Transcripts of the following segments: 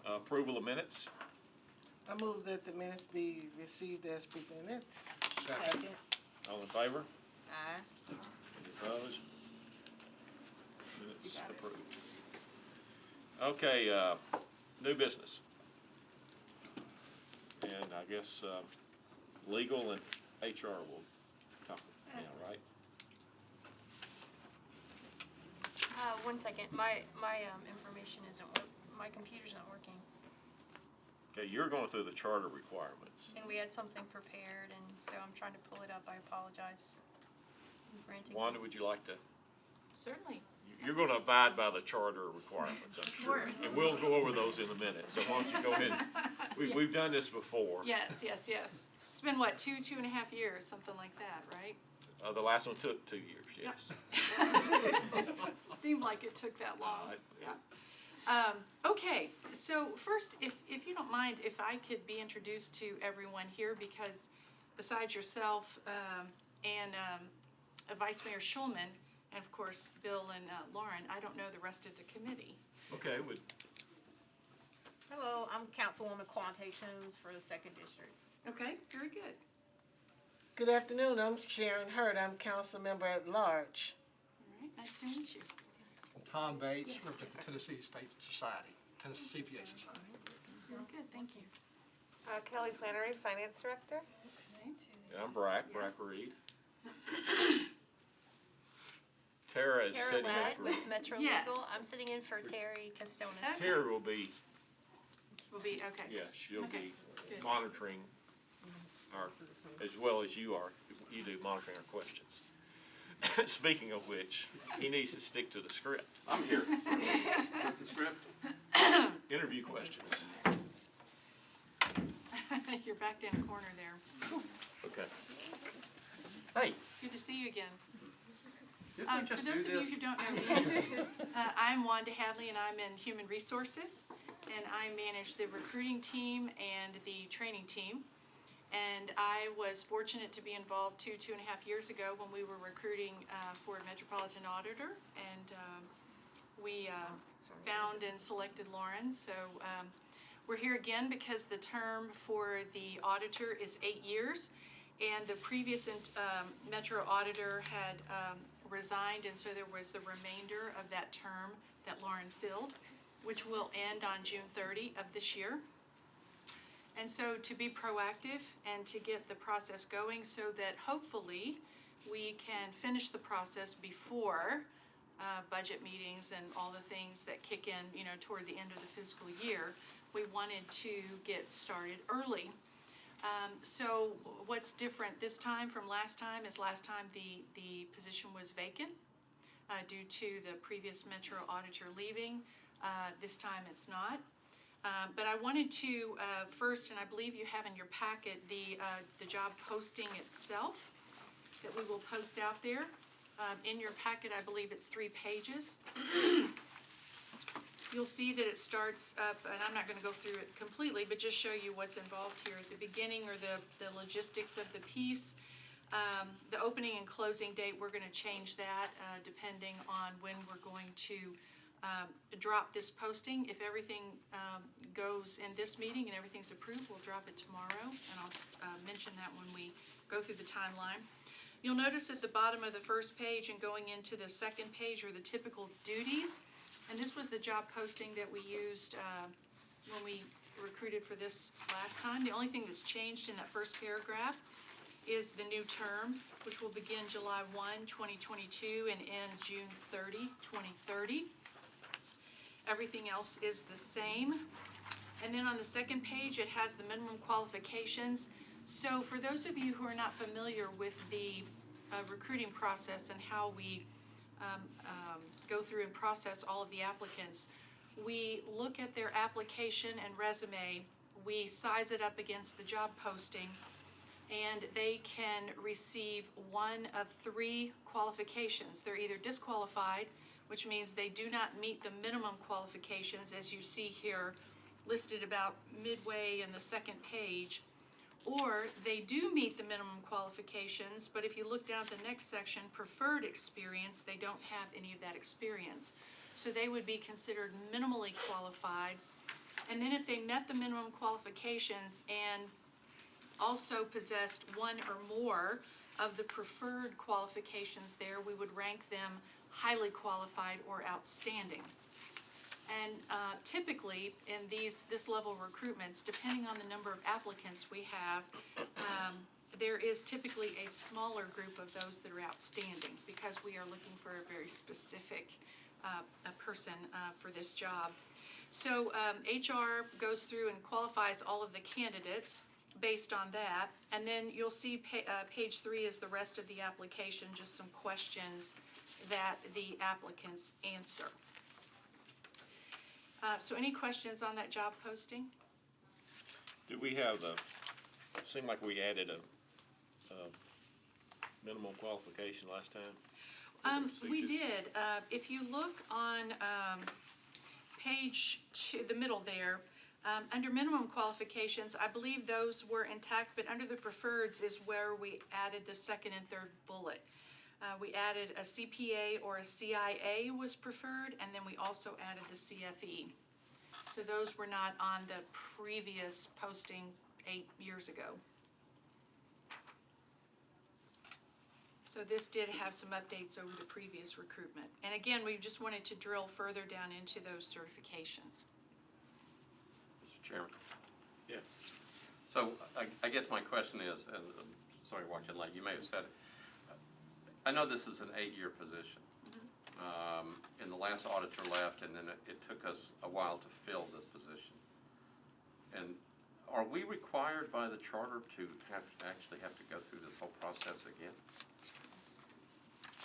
Approval of minutes. I move that the minutes be received as presented. Second. All in favor? Aye. Any opposed? Minutes got it. approved. Okay, new business. And I guess legal and HR will talk now, right? 1 second. My information isn't my computer's not working. Okay, you're going through the charter requirements. And we had something prepared, and so I'm trying to pull it up. I apologize. I'm frantic. Wanda, would you like to? Certainly. You're going to abide by the charter requirements, I'm sure. course. And we'll go over those in a minute. So why don't you go ahead? We've done this before. Yes. It's been what, 2.5 years, something like that, right? The last one took 2 years, yes. Seemed like it took that long. I- Yeah. Okay, so first, if you don't mind, if I could be introduced to everyone here, because besides yourself and Vice Mayor Schulman, and of course Bill and Lauren, I don't know the rest of the committee. Okay, Hello, I'm Councilwoman Quante Toombs for the 2nd District. Okay, very good. Good afternoon, I'm Sharon Hurd, I'm council member at large. All right, nice to meet you. Tom Bates, represent Tennessee State Society, Tennessee CPA Society. Very good, thank you. Kelly Flannery, Finance Director. Okay, I'm Brack Reed. Tara is Tara sitting in Ladd for, with Metro Yes. Legal. I'm sitting in for Terry Costonis. Okay. Tara will be, We'll be, okay. yeah, she'll Okay, be good. monitoring our, as well as you are, you do monitoring our questions. Speaking of which, he needs to stick to the script. I'm here. What's the script? Interview questions. You're backed in a corner there. Okay. Hey. Good to see you again. Didn't we For just those do of you this? who don't know me, I'm Wanda Hadley, and I'm in Human Resources, and I manage the recruiting team and the training team. And I was fortunate to be involved 2.5 years ago when we were recruiting for a Metropolitan Auditor, and we found and selected Lauren. So we're here again because the term for the auditor is 8 years, and the previous Metro Auditor had resigned, and so there was the remainder of that term that Lauren filled, which will end on June 30 of this year. And so to be proactive and to get the process going so that hopefully we can finish the process before budget meetings and all the things that kick in, toward the end of the fiscal year, we wanted to get started early. So what's different this time from last time is last time the position was vacant due to the previous Metro Auditor leaving. This time it's not. But I wanted to first, and I believe you have in your packet the job posting itself that we will post out there. In your packet, I believe it's 3 pages. You'll see that it starts up, and I'm not going to go through it completely, but just show you what's involved here. At the beginning are the logistics of the piece. The opening and closing date, we're going to change that depending on when we're going to drop this posting. If everything goes in this meeting and everything's approved, we'll drop it tomorrow, and I'll mention that when we go through the timeline. You'll notice at the bottom of the first page and going into the second page are the typical duties, and this was the job posting that we used when we recruited for this last time. The only thing that's changed in that first paragraph is the new term, which will begin July 1, 2022 and end June 30, 2030. Everything else is the same. And then on the second page, it has the minimum qualifications. So for those of you who are not familiar with the recruiting process and how we go through and process all of the applicants, we look at their application and resume, we size it up against the job posting, and they can receive one of 3 qualifications. They're either disqualified, which means they do not meet the minimum qualifications, as you see here listed about midway in the second page, or they do meet the minimum qualifications, but if you look down at the next section, preferred experience, they don't have any of that experience. So they would be considered minimally qualified, And then if they met the minimum qualifications and also possessed one or more of the preferred qualifications there, we would rank them highly qualified or outstanding. And typically, in this level of recruitments, depending on the number of applicants we have, there is typically a smaller group of those that are outstanding because we are looking for a very specific a person for this job. So HR goes through and qualifies all of the candidates based on that. And then you'll see page 3 is the rest of the application, just some questions that the applicants answer. So any questions on that job posting? Do we have seemed like we added a minimum qualification last time? We did. If you look on page 2, the middle there, under minimum qualifications, I believe those were intact, but under the preferreds is where we added the second and third bullet. We added a CPA or a CIA was preferred, and then we also added the CFE. So those were not on the previous posting 8 years ago. So this did have some updates over the previous recruitment. And again, we just wanted to drill further down into those certifications. Mr. Chairman. Yeah. So I guess my question is, and I'm sorry watching late, you may have said it. I know this is an 8-year position. And the last auditor left, and then it took us a while to fill the position. And are we required by the charter to actually have to go through this whole process again?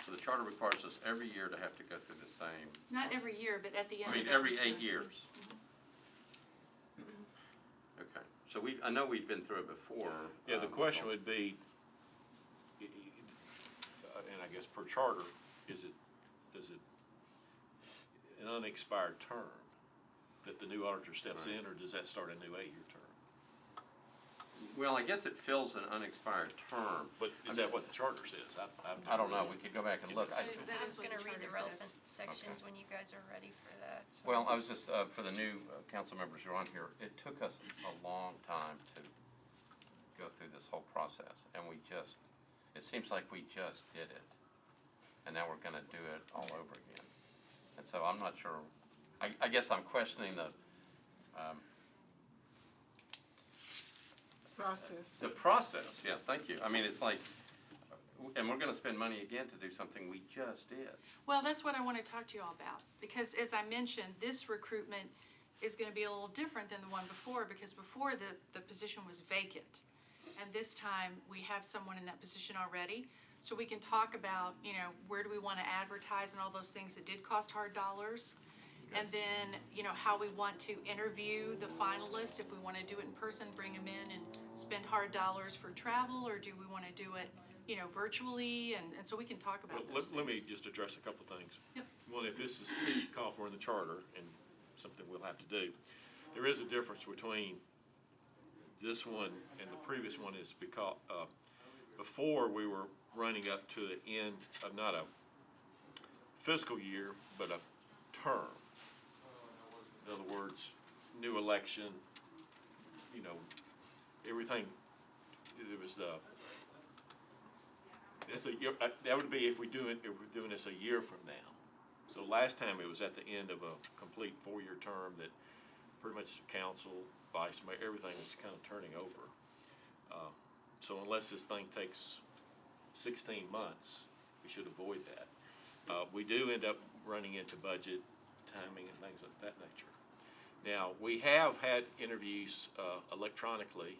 So the charter requires us every year to have to go through the same. Not every year, but at the end I mean, of every term. 8 years. Okay, so I know we've been through it before. Yeah, the question would be, and I guess per charter, is it an unexpired term that the new auditor steps in, or does that start a new 8-year term? Well, I guess it fills an unexpired term. But is that what the charter says? I don't know, we could go back and look. That is I was what gonna the read the charter relevant says. sections when you guys are ready for that. so. Well, I was just, for the new council members who are on here, it took us a long time to go through this whole process, and it seems like we just did it, and now we're gonna do it all over again. And so I'm not sure, I guess I'm questioning the process, yes, thank you. I mean, it's like, and we're gonna spend money again to do something we just did. Well, that's what I want to talk to you all about, because as I mentioned, this recruitment is going to be a little different than the one before, because before the position was vacant. And this time, we have someone in that position already, so we can talk about, where do we want to advertise and all those things that did cost hard dollars. And then, how we want to interview the finalists, if we want to do it in person, bring them in and spend hard dollars for travel, or do we want to do it, virtually, and so we can talk about those Let me things. just address a couple of things. Yep. One, if this is called for in the charter and something we'll have to do, there is a difference between this one and the previous one is because, before we were running up to the end of not a fiscal year, but a term. In other words, new election, everything, it was that would be if we're doing this a year from now. So last time it was at the end of a complete 4-year term that pretty much the council, vice mayor, everything was kind of turning over. So unless this thing takes 16 months, we should avoid that. We do end up running into budget timing and things of that nature. Now, we have had interviews electronically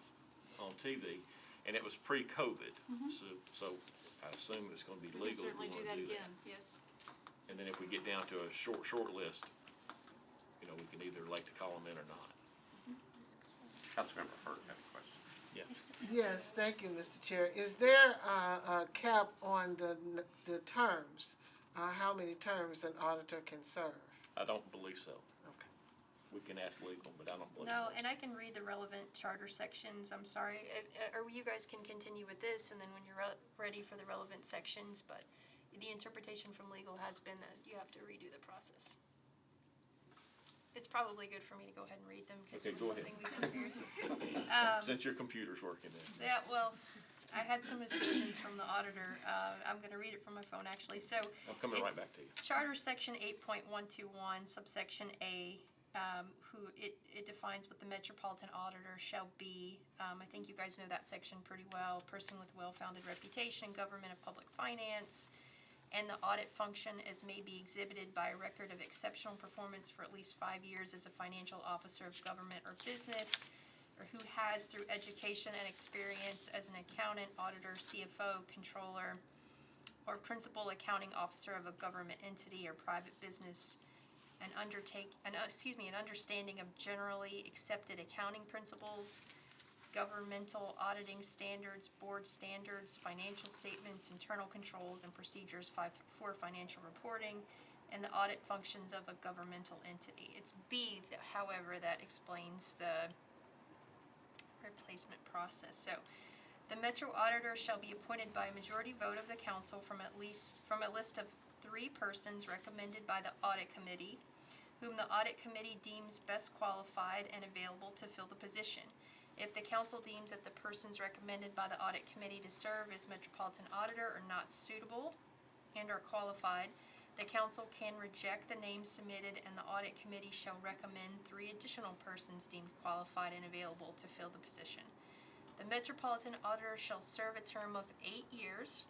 on TV, and it was pre-COVID. So I assume it's going to be We can legal if we certainly want do to that do that. again, yes. And then if we get down to a short list, we can either elect to call them in or not. Councilmember Hurt had a question. Yeah. Yes, thank you, Mr. Chair. Is there a cap on the terms? How many terms an auditor can serve? I don't believe so. Okay. We can ask legal, but I don't believe so. No, and I can read the relevant charter sections, I'm sorry. Or you guys can continue with this, and then when you're ready for the relevant sections, but the interpretation from legal has been that you have to redo the process. It's probably good for me to go ahead and read them, because Okay, it was go ahead. something we prepared. Since your computer's working then. Yeah, well, I had some assistance from the auditor. I'm gonna read it from my phone, actually. So I'm coming right it's back to you. Charter Section 8.121, subsection A, it defines what the Metropolitan Auditor shall be. I think you guys know that section pretty well. Person with well-founded reputation, government of public finance, and the audit function as may be exhibited by a record of exceptional performance for at least 5 years as a financial officer of government or business, or who has, through education and experience as an accountant, auditor, CFO, controller, or principal accounting officer of a government entity or private business, an understanding of generally accepted accounting principles, governmental auditing standards, board standards, financial statements, internal controls and procedures for financial reporting, and the audit functions of a governmental entity. It's B, however, that explains the replacement process. So, the Metro Auditor shall be appointed by a majority vote of the council from a list of 3 persons recommended by the Audit Committee, whom the Audit Committee deems best qualified and available to fill the position. If the council deems that the persons recommended by the Audit Committee to serve as Metropolitan Auditor are not suitable and are qualified, the council can reject the names submitted, and the Audit Committee shall recommend 3 additional persons deemed qualified and available to fill the position. The Metropolitan Auditor shall serve a term of 8 years,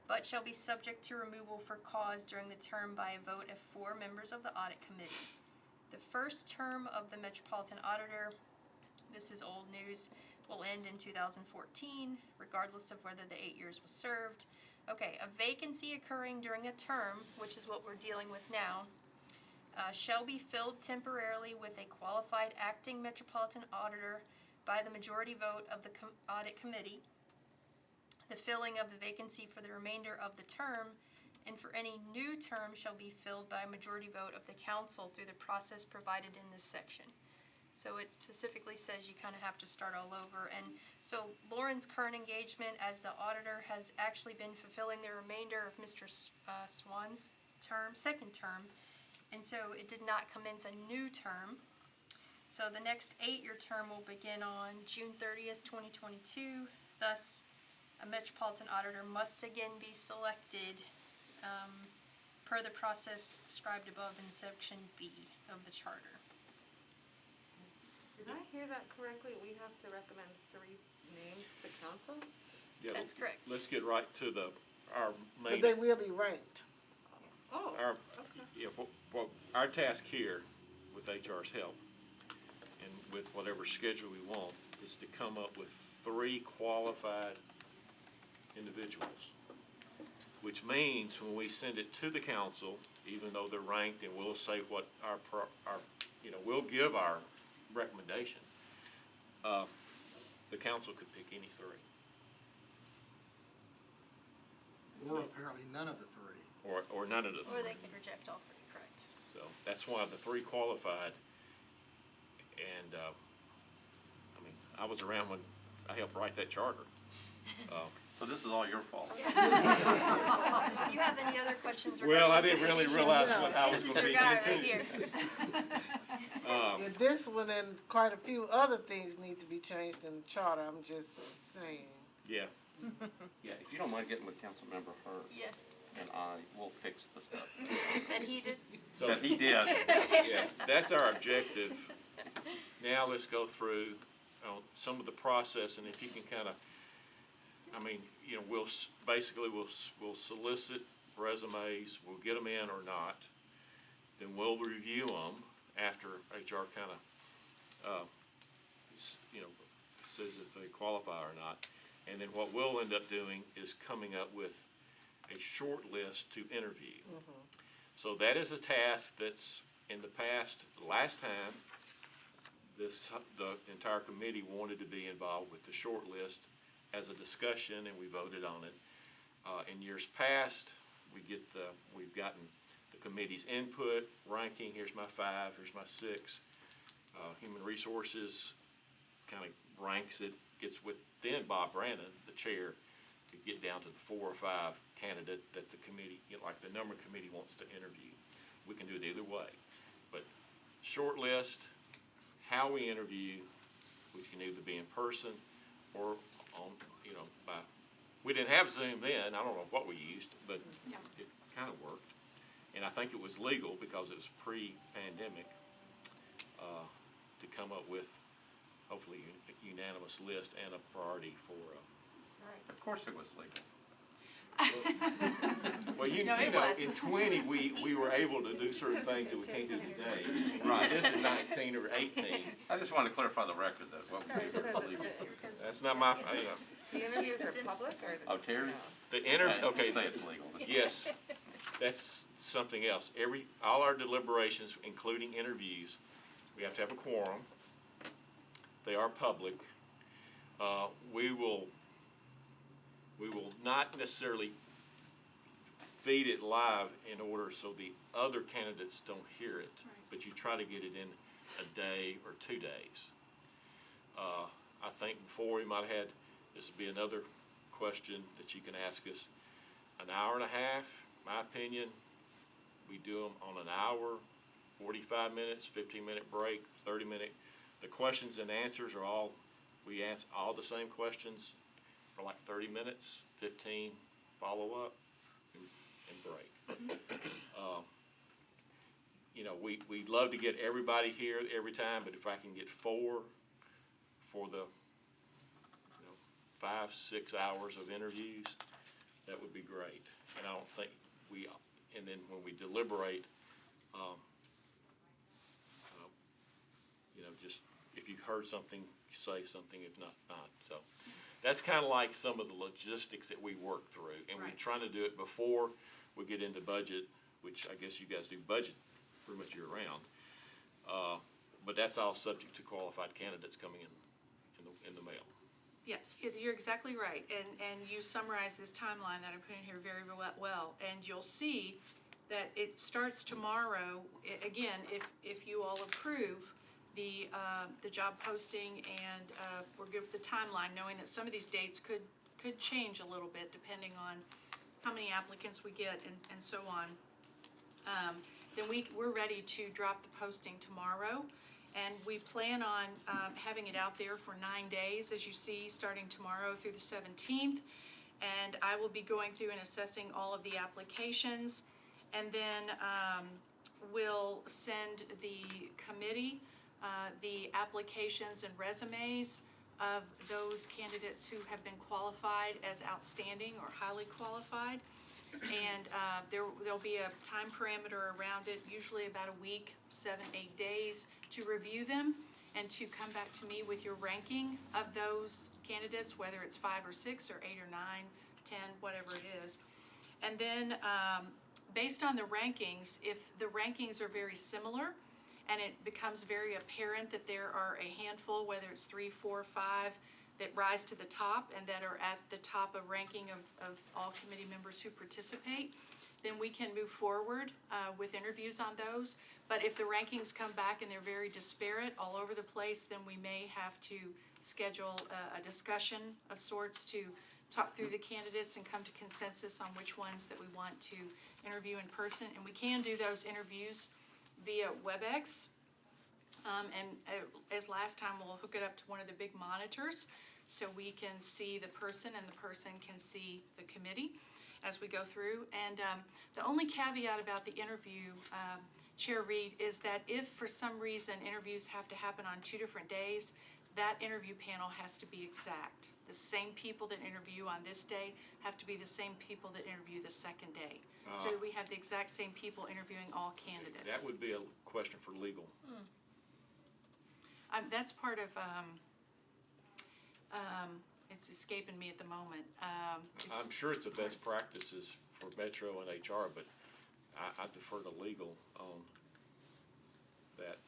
but shall be subject to removal for cause during the term by a vote of 4 members of the Audit Committee. The first term of the Metropolitan Auditor, this is old news, will end in 2014, regardless of whether the 8 years was served. Okay, a vacancy occurring during a term, which is what we're dealing with now, shall be filled temporarily with a qualified acting Metropolitan Auditor by the majority vote of the Audit Committee. The filling of the vacancy for the remainder of the term and for any new term shall be filled by a majority vote of the council through the process provided in this section. So it specifically says you kind of have to start all over. And so Lauren's current engagement as the auditor has actually been fulfilling the remainder of Mr. Swan's second term. And so it did not commence a new term. So the next 8-year term will begin on June 30th, 2022. Thus, a Metropolitan Auditor must again be selected per the process described above in Section B of the Charter. Did I hear that correctly? We have to recommend 3 names to council? Yeah, That's correct. Let's get right to our But main, they will be ranked. Oh, our, okay. yeah, our task here, with HR's help, and with whatever schedule we want, is to come up with 3 qualified individuals. Which means when we send it to the council, even though they're ranked, and we'll say what we'll give our recommendation, the council could pick any 3. Or apparently none of the 3. Or none of the 3. Or they can reject all 3, correct. So that's why the 3 qualified, and, I was around when I helped write that charter. So this is all your fault. If you have any other questions Well, I regarding didn't really information, realize what I was this is gonna your be guy into. right here. Yeah, this one and quite a few other things need to be changed in the charter, I'm just saying. Yeah, Yeah, if you don't mind getting with Councilmember Hurd, Yeah, and I will fix the stuff that he did. so, that he did. yeah, that's our objective. Now let's go through, some of the process, and if you can kinda, we'll solicit resumes, we'll get them in or not, then we'll review them after HR kinda, says if they qualify or not. And then what we'll end up doing is coming up with a short list to interview. So that is a task that's in the past, last time, the entire committee wanted to be involved with the short list as a discussion, and we voted on it. In years past, we've gotten the committee's input, ranking, here's my 5, here's my 6. Human Resources kind of ranks it, gets with then Bob Brandon, the chair, to get down to the 4 or 5 candidate that the committee, like the number committee wants to interview. We can do it either way, but shortlist, how we interview, which can either be in person or on, we didn't have Zoom then, I don't know what we used, but Yeah. it kind of worked. And I think it was legal because it was pre-pandemic, to come up with hopefully a unanimous list and a priority for, Of course it was legal. well, No, it was. in 20, we were able to do certain things that we can't do today. Right. This is 19 or 18. I just wanted to clarify the record that what we Sorry, did so was the- legal. That's not my, The interviews are public or? Oh, Terry? the interview, okay, Say it's legal. yes, that's something else. All our deliberations, including interviews, we have to have a quorum. They are public. We will not necessarily feed it live in order so the other candidates don't hear it, Right. but you try to get it in a day or 2 days. I think before we might have had, this would be another question that you can ask us, an hour and a half, my opinion, we do them on an hour, 45 minutes, 15-minute break, 30-minute. The questions and answers are all, we answer all the same questions for like 30 minutes, 15 follow-up and break. We'd love to get everybody here every time, but if I can get 4 for the 5-6 hours of interviews, that would be great. And I don't think and then when we deliberate, just if you heard something, say something, if not, not. So that's kind of like some of the logistics that we work through. And we're Right. trying to do it before we get into budget, which I guess you guys do budget pretty much year round. But that's all subject to qualified candidates coming in the mail. Yeah, you're exactly right, and you summarize this timeline that I put in here very well, and you'll see that it starts tomorrow. Again, if you all approve the job posting and we're good with the timeline, knowing that some of these dates could change a little bit depending on how many applicants we get and so on, then we're ready to drop the posting tomorrow. And we plan on having it out there for 9 days, as you see, starting tomorrow through the 17th. And I will be going through and assessing all of the applications. And then we'll send the committee the applications and resumes of those candidates who have been qualified as outstanding or highly qualified. And there'll be a time parameter around it, usually about a week, 7-8 days, to review them and to come back to me with your ranking of those candidates, whether it's 5 or 6 or 8 or 9, 10, whatever it is. And then based on the rankings, if the rankings are very similar and it becomes very apparent that there are a handful, whether it's 3, 4, 5, that rise to the top and that are at the top of ranking of all committee members who participate, then we can move forward with interviews on those. But if the rankings come back and they're very disparate all over the place, then we may have to schedule a discussion of sorts to talk through the candidates and come to consensus on which ones that we want to interview in person. And we can do those interviews via WebEx. And as last time, we'll hook it up to one of the big monitors so we can see the person and the person can see the committee as we go through. And the only caveat about the interview, Chair Reed, is that if for some reason interviews have to happen on 2 different days, that interview panel has to be exact. The same people that interview on this day have to be the same people that interview the second day. So that we have the exact same people interviewing all candidates. That would be a question for legal. That's part of, it's escaping me at the moment. I'm sure it's the best practices for Metro and HR, but I defer to legal on that.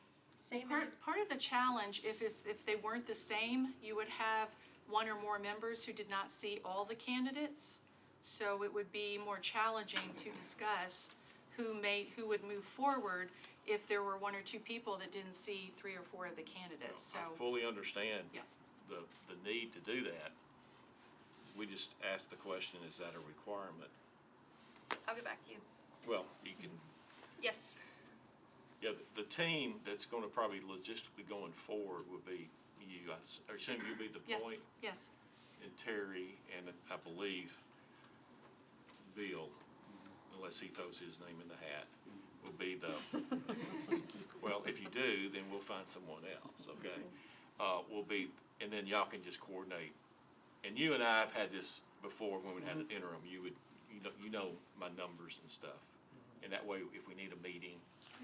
Part of the challenge, if they weren't the same, you would have one or more members who did not see all the candidates. So it would be more challenging to discuss who would move forward if there were 1 or 2 people that didn't see 3 or 4 of the candidates. So I fully understand Yeah. the need to do that. We just asked the question, is that a requirement? I'll get back to you. Well, you can, Yes. Yeah, the team that's gonna probably logistically going forward will be you. I assume you'll be the Yes, point, yes. and Terry, and I believe Bill, unless he throws his name in the hat, will be the, well, if you do, then we'll find someone else, okay? Will be, and then y'all can just coordinate. And you and I have had this before when we had an interim. You know my numbers and stuff. And that way, if we need a meeting,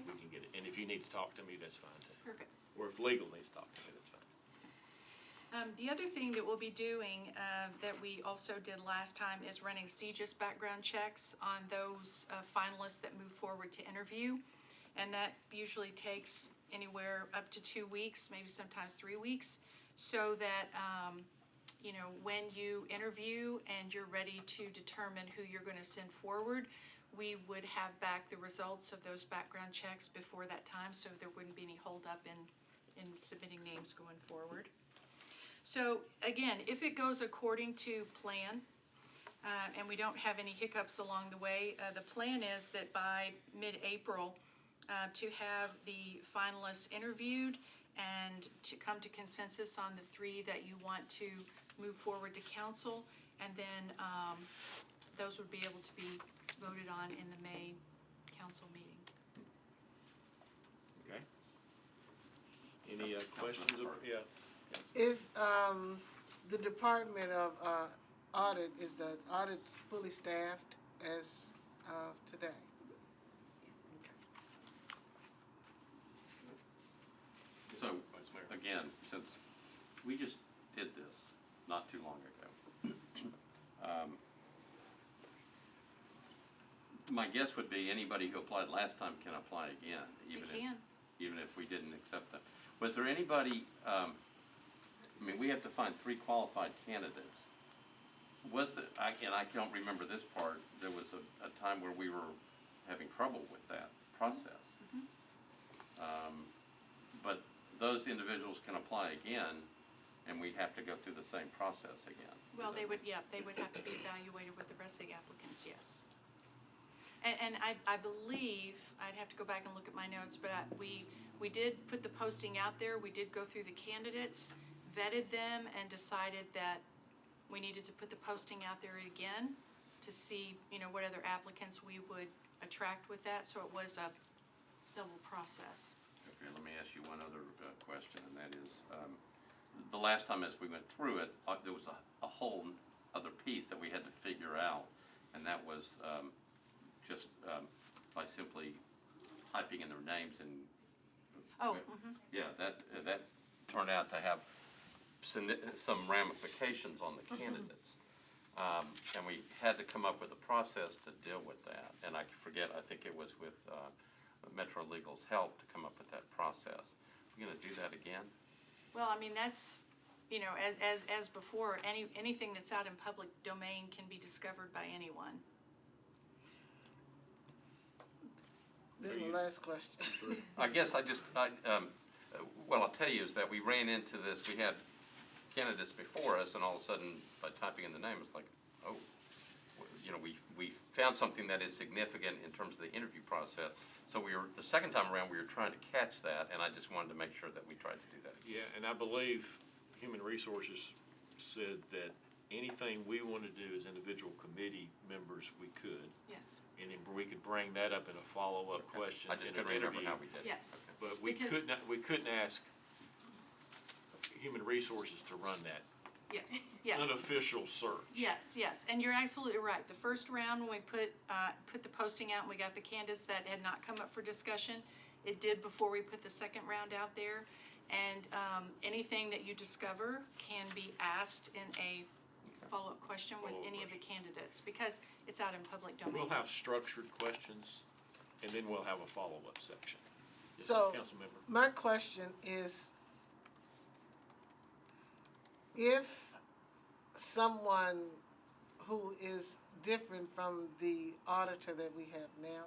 we can get it. And if you need to talk to me, that's fine too. Perfect. Or if legal needs to talk to me, that's fine. The other thing that we'll be doing, that we also did last time is running CJIS background checks on those finalists that move forward to interview. And that usually takes anywhere up to 2 weeks, maybe sometimes 3 weeks, so that, you know, when you interview and you're ready to determine who you're gonna send forward, we would have back the results of those background checks before that time, so there wouldn't be any holdup in submitting names going forward. So again, if it goes according to plan, and we don't have any hiccups along the way, the plan is that by mid-April, to have the finalists interviewed and to come to consensus on the 3 that you want to move forward to council, and then those would be able to be voted on in the May council meeting. Okay? Any questions? Yeah. Is, the Department of, Audit, is the audit fully staffed as of today? So, again, since we just did this not too long ago, my guess would be anybody who applied last time can apply again, even if we didn't accept them. Was there anybody, I mean, we have to find 3 qualified candidates. And I don't remember this part, there was a time where we were having trouble with that process. But those individuals can apply again, and we have to go through the same process again. Well, they would have to be evaluated with the rest of the applicants, yes. And I believe, I'd have to go back and look at my notes, but we did put the posting out there, we did go through the candidates, vetted them, and decided that we needed to put the posting out there again to see, you know, what other applicants we would attract with that, so it was a double process. Okay, let me ask you one other question, and that is, the last time as we went through it, there was a whole other piece that we had to figure out, and that was just by simply typing in their names and. Oh, Yeah, that turned out to have some ramifications on the candidates. And we had to come up with a process to deal with that. And I forget, I think it was with Metro Legal's help to come up with that process. We're gonna do that again? well, I mean, that's, you know, as before, anything that's out in public domain can be discovered by anyone. This is my last question. I guess what I'll tell you is that we ran into this, we had candidates before us, and all of a sudden, by typing in the name, it's like, oh, you know, we found something that is significant in terms of the interview process. So the second time around, we were trying to catch that, and I just wanted to make sure that we tried to do that again. Yeah, and I believe Human Resources said that anything we want to do as individual committee members, we could. Yes, And then we could bring that up in a follow-up question I just in an couldn't remember interview. how we did it. yes. But we Because- couldn't ask Human Resources to run that Yes, yes. unofficial search. Yes, yes, and you're absolutely right. The first round, when we put the posting out and we got the candidates that had not come up for discussion, it did before we put the second round out there. And anything that you discover can be asked in a follow-up question with any of the candidates, because it's out in public domain. We'll have structured questions, and then we'll have a follow-up section. Yes, So, Councilmember. my question is, if someone who is different from the auditor that we have now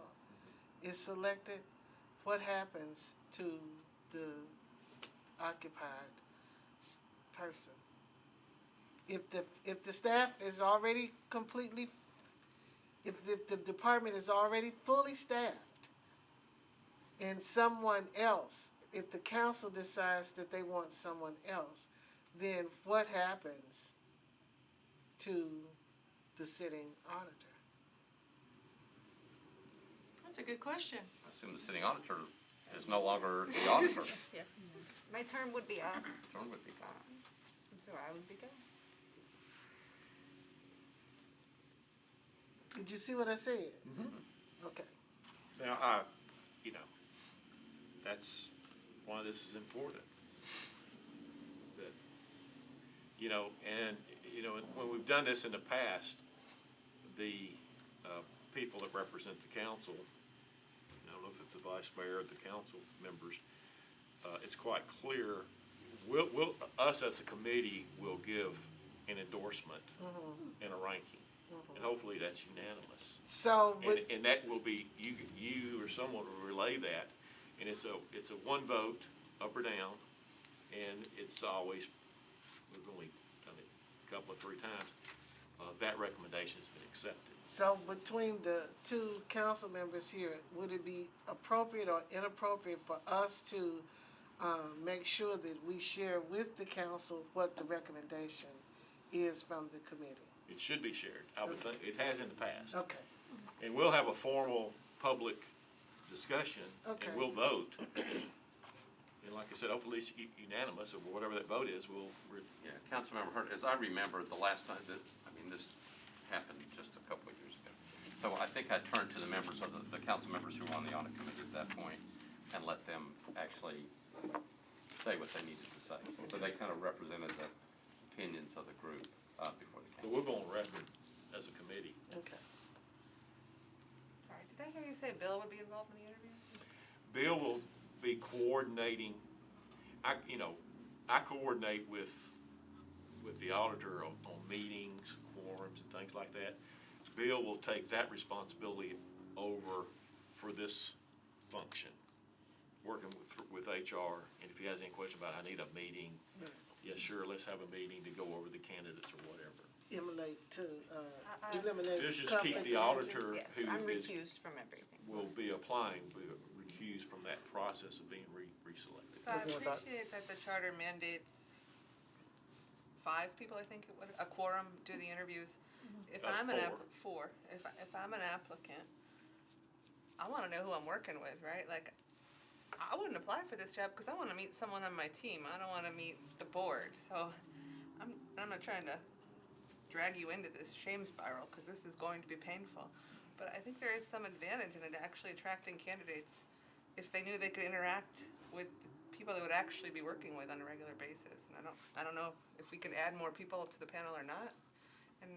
is selected, what happens to the occupied person? If the staff is already completely, if the department is already fully staffed, and someone else, if the council decides that they want someone else, then what happens to the sitting auditor? That's a good question. I assume the sitting auditor is no longer the auditor. My term would be up, Term would be fine. so I would be good. Did you see what I said? Mm-hmm. Okay. Now, that's why this is important. That, when we've done this in the past, the people that represent the council, I don't know if it's the vice mayor or the council members, it's quite clear, us as a committee will give an endorsement and a ranking. And hopefully that's unanimous. So, And that will be, you or someone will relay that, and it's a one vote, up or down, and it's always, we've only done it a couple of three times, that recommendation has been accepted. so between the two council members here, would it be appropriate or inappropriate for us to make sure that we share with the council what the recommendation is from the committee? It should be shared, I would think, it has in the past. Okay, And we'll have a formal public discussion, Okay. and we'll vote. And like I said, hopefully it's unanimous, or whatever that vote is, Yeah, Councilmember Hurt, as I remember, the last time this happened just a couple of years ago. So I think I turned to the members of the council members who were on the audit committee at that point and let them actually say what they needed to say. So they kind of represented the opinions of the group before the but council. we'll go on record as a committee. okay. Sorry, did I hear you say Bill would be involved in the interview? Bill will be coordinating, I coordinate with the auditor on meetings, quorums, and things like that. Bill will take that responsibility over for this function, working with HR, and if he has any question about, I need a meeting, yeah, sure, let's have a meeting to go over the candidates or whatever. Eliminate I- eliminate. Just keep the conflicts of auditor Yes, who I'm is, recused from everything. will be applying, will be recused from that process of being reselected. So I Talking about- appreciate that the charter mandates 5 people, I think, a quorum do the interviews. If I'm an if I'm an applicant, I wanna know who I'm working with, right? Like, I wouldn't apply for this job because I wanna meet someone on my team. I don't wanna meet the board. So I'm not trying to drag you into this shame spiral because this is going to be painful. But I think there is some advantage in it actually attracting candidates if they knew they could interact with people they would actually be working with on a regular basis. And I don't know if we can add more people to the panel or not. And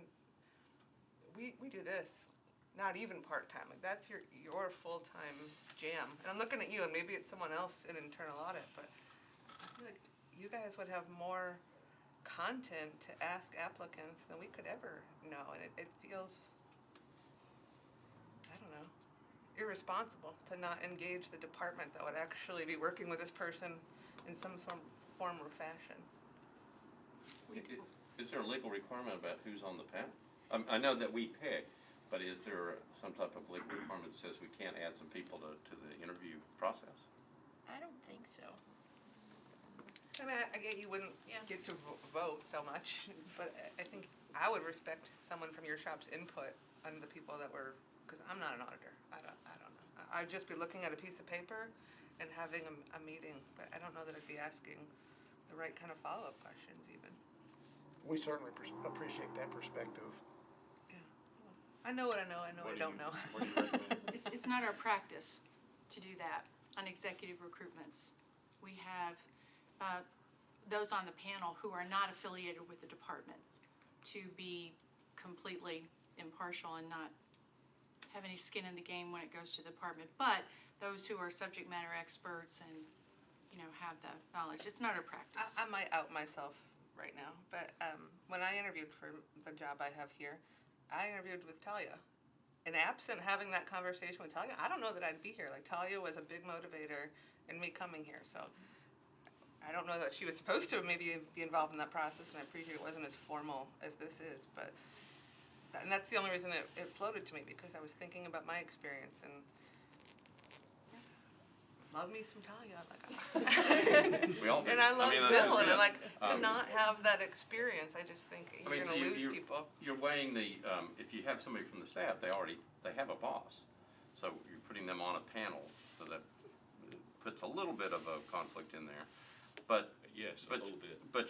we do this, not even part-time, like that's your full-time jam. And I'm looking at you, and maybe it's someone else in internal audit, but I feel like you guys would have more content to ask applicants than we could ever know, and it feels, I don't know, irresponsible to not engage the department that would actually be working with this person in some form or fashion. Is there a legal requirement about who's on the panel? I know that we pick, but is there some type of legal requirement that says we can't add some people to the interview process? I don't think so. I mean, I get you wouldn't Yeah. get to vote so much, but I think I would respect someone from your shop's input on the people that were, because I'm not an auditor. I don't know. I'd just be looking at a piece of paper and having a meeting, but I don't know that I'd be asking the right kind of follow-up questions even. We certainly appreciate that perspective. Yeah. I know what I know, I know what I don't know. What do you recommend? It's not our practice to do that on executive recruitments. We have those on the panel who are not affiliated with the department to be completely impartial and not have any skin in the game when it goes to the department. But those who are subject matter experts and, have the knowledge, it's not our practice. I might out myself right now, but when I interviewed for the job I have here, I interviewed with Talia. And absent having that conversation with Talia, I don't know that I'd be here. Like, Talia was a big motivator in me coming here, so I don't know that she was supposed to maybe be involved in that process, and I appreciate it wasn't as formal as this is, but, and that's the only reason it floated to me, because I was thinking about my experience, and love me some Talia, like, We all do. and I love mean, Bill, and yeah. like, to not have that experience, I just think I you're mean, gonna so lose people. You're weighing the, if you have somebody from the staff, they have a boss. So you're putting them on a panel, so that puts a little bit of a conflict in there. But, Yes, a but, little bit. but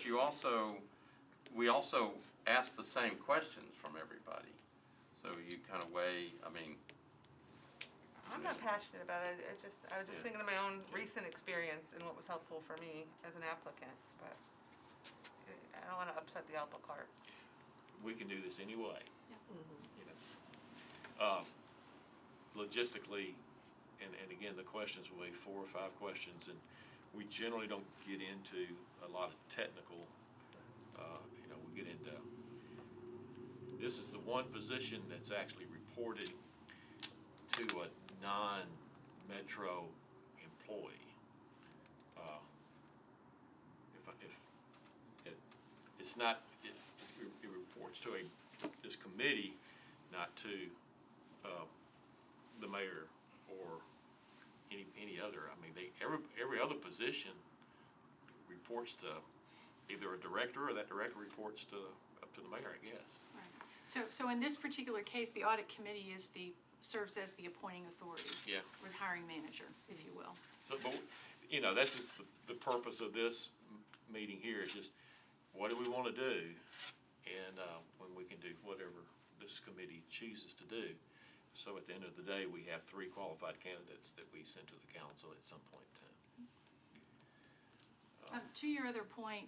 we also ask the same questions from everybody. So you kind of weigh, I mean, I'm not passionate about it, I was just Yeah. thinking of my own recent experience and what was helpful for me as an applicant, but I don't wanna upset the apple cart. We can do this anyway. Mhm. You know. Logistically, and again, the questions will be 4 or 5 questions, and we generally don't get into a lot of technical, you know, we get into, this is the one position that's actually reported to a non-metro employee. It's not, it reports to this committee, not to, the mayor or any other. I mean, every other position reports to either a director, or that director reports up to the mayor, I guess. Right. So in this particular case, the audit committee serves as the appointing authority. Yeah. Or the hiring manager, if you will. So, but, you know, this is the purpose of this meeting here, is just, what do we want to do? And when we can do whatever this committee chooses to do. So at the end of the day, we have 3 qualified candidates that we send to the council at some point in time. To your other point,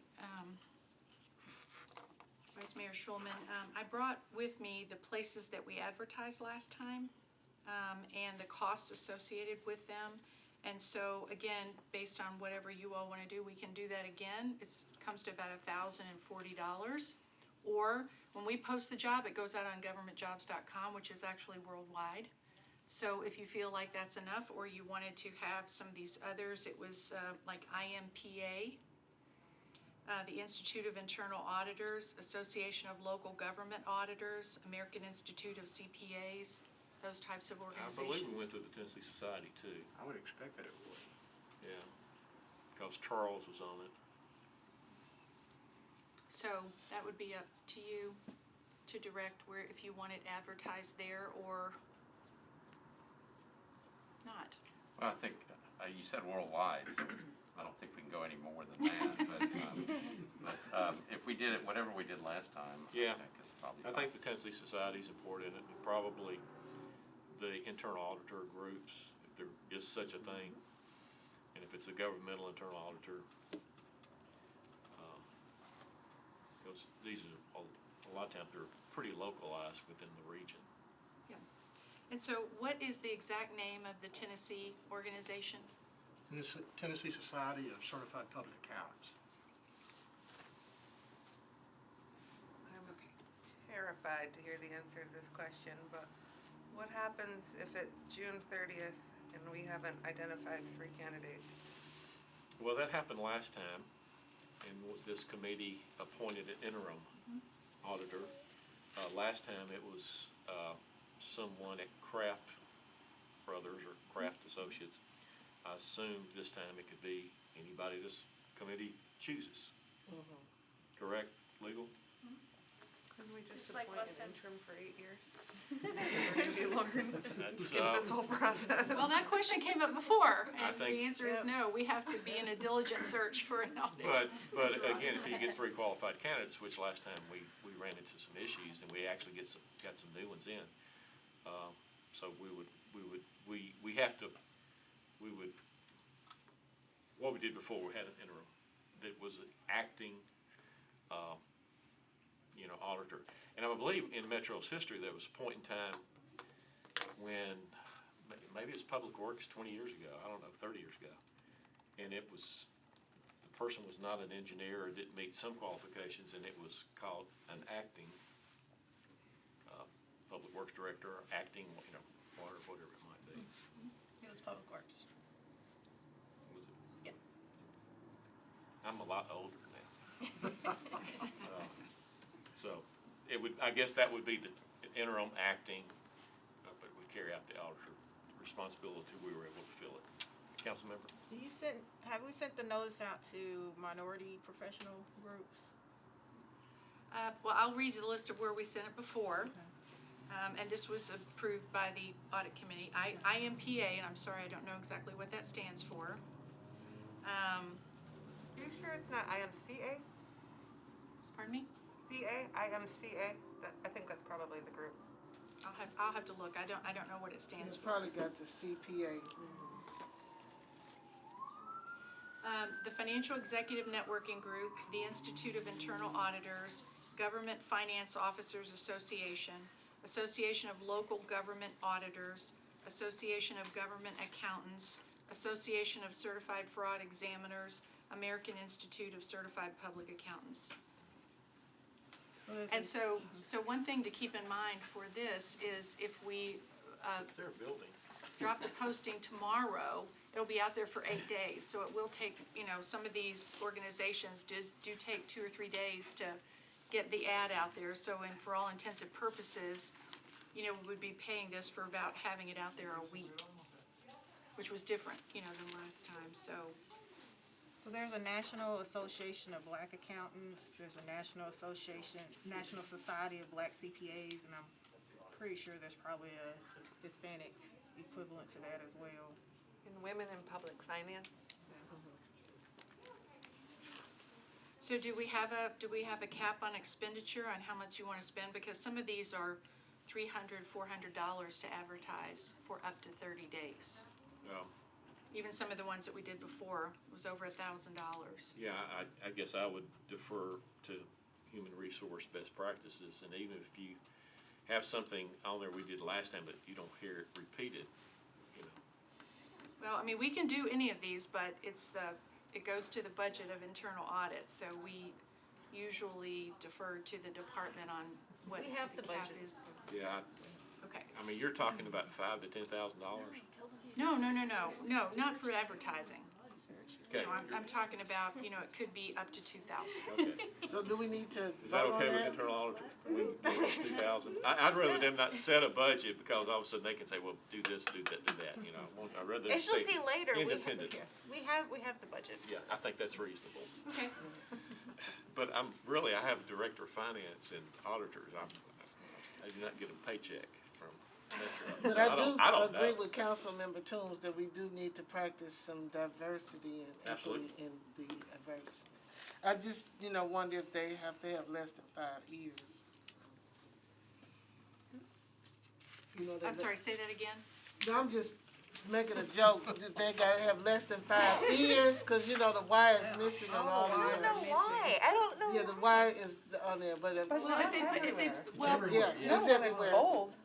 Vice Mayor Schulman, I brought with me the places that we advertised last time, and the costs associated with them. And so, again, based on whatever you all wanna do, we can do that again. It comes to about $1,040. Or, when we post the job, it goes out on governmentjobs.com, which is actually worldwide. So if you feel like that's enough, or you wanted to have some of these others, it was like Mnpd, the Institute of Internal Auditors, Association of Local Government Auditors, American Institute of CPAs, those types of I organizations. believe we went to the Tennessee Society too, I would expect that it would. yeah, because Charles was on it. So that would be up to you to direct where, if you want it advertised there or not. well, I think, you said worldwide, so I don't think we can go any more than that. But if we did it, whatever we did last time, Yeah. I think it's probably I fine. think the Tennessee Society's important, and probably the internal auditor groups, if there is such a thing, and if it's a governmental internal auditor, because these are, a lot of times, they're pretty localized within the region. And so what is the exact name of the Tennessee organization? Tennessee Society of Certified Public Accountants. I'm terrified to hear the answer to this question, but what happens if it's June 30th and we haven't identified 3 candidates? Well, that happened last time, and this committee appointed an interim auditor. Last time it was someone at Kraft Brothers or Kraft Associates. I assume this time it could be anybody this committee chooses. Correct, legal? Couldn't we just Just like appoint last an time. interim for 8 years? Maybe learn, That's, skip this whole process. Well, that question came up before, I and think- the answer is no. We have to be in a diligent search for an audit. But again, if you get 3 qualified candidates, which last time we ran into some issues, and we actually got some new ones in. So what we did before, we had an interim that was an acting, auditor. And I believe in Metro's history, there was a point in time when, maybe it's Public Works 20 years ago, I don't know, 30 years ago. And the person was not an engineer or didn't meet some qualifications, and it was called an acting Public Works Director, or acting, water, whatever it might be. It was Public Works. Was it? Yep. I'm a lot older now. So I guess that would be the interim acting, but we carry out the auditor responsibility. We were able to fill it. Councilmember? Have we sent the notice out to minority professional groups? Well, I'll read you the list of where we sent it before. And this was approved by the audit committee. Mnpd, and I'm sorry, I don't know exactly what that stands for. Are you sure it's not IMCA? Pardon me? IMCA? I think that's probably the group. I'll have to look. I don't know what it stands It's for. probably got the CPA. The Financial Executive Networking Group, the Institute of Internal Auditors, Government Finance Officers Association, Association of Local Government Auditors, Association of Government Accountants, Association of Certified Fraud Examiners, American Institute of Certified Public Accountants. And so one thing to keep in mind for this is if we It's their building. drop the posting tomorrow, it'll be out there for 8 days. So it will take, some of these organizations do take 2 or 3 days to get the ad out there. So, and for all intents and purposes, we would be paying this for about having it out there a week, which was different, than last time, so. So there's a National Association of Black Accountants, there's a National Society of Black CPAs, and I'm pretty sure there's probably a Hispanic equivalent to that as well. And Women in Public Finance? So do we have a cap on expenditure on how much you want to spend? Because some of these are $300, $400 to advertise for up to 30 days. Even some of the ones that we did before was over $1,000. Yeah, I guess I would defer to human resource best practices, and even if you have something on there we did last time, but you don't hear it repeated, Well, we can do any of these, but it goes to the budget of internal audit, so we usually defer to the department on what We have the the cap budget. is. Yeah, Okay. you're talking about $5,000 to $10,000. No, not for advertising. Okay, I'm talking about, it could be up to 2,000. okay. So do we need to Is that vote on okay with that? internal auditors? We can go with 2,000. I'd rather them not set a budget, because all of a sudden they can say, well, do this, do that, I'd rather them As you'll say see later, independent. we have the budget. Yeah, I think that's reasonable. Okay. But I have director of finance and auditors. I do not get a paycheck from Metro. But So I don't agree know. with Councilmember Toombs that we do need to practice some diversity and equity Absolutely. in the advertising. I just, wonder if they have to have less than 5 years. I'm sorry, say that again? No, I'm just making a joke, that they gotta have less than 5 years, cause the Y is missing on all of them. why. I don't know. Yeah, the Y is on there, but it's, Well, not is it, everywhere. yeah, it's everywhere.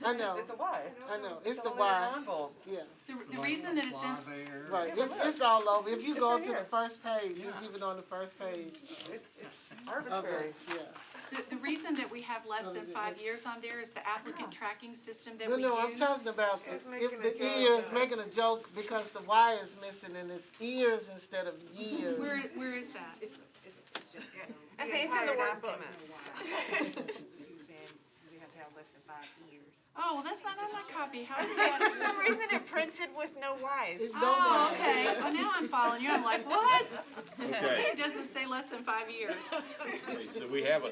I know, It's a Y. I know, it's the Y, Non-bold. yeah, the reason that it's in, Fly there. right, it's all over. If you go to the first page, it's even on the first page of Arbitrary. it, yeah. the reason that we have less than 5 years on there is the applicant tracking system that we use. No, I'm talking about She's if making a the joke. ears, making a joke because the Y is missing and it's ears instead of years. Where is that? It's just, I say it's in the workbook. He's saying we have to have less than 5 years. Oh, well, that's not on my copy. How is For that? some reason, it printed with no Ys. It's no Oh, Y. okay. Well, now I'm following you. I'm like, what? Okay. It doesn't say less than 5 years. Okay, so we have a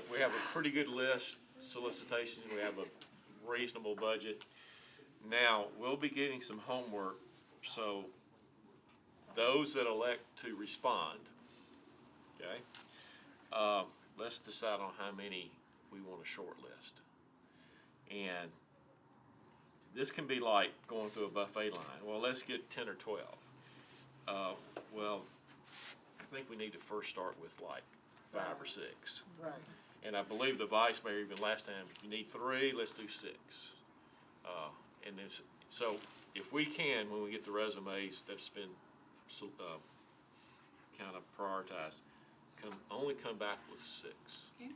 pretty good list, solicitations, we have a reasonable budget. Now, we'll be getting some homework, so those that elect to respond, okay? Let's decide on how many we want to shortlist. And this can be like going through a buffet line. Well, let's get 10 or 12. Well, I think we need to first start with like 5 or 6. Right. And I believe the vice mayor, even last time, if you need 3, let's do 6. And then, so if we can, when we get the resumes that's been kind of prioritized, only come back with 6. Okay.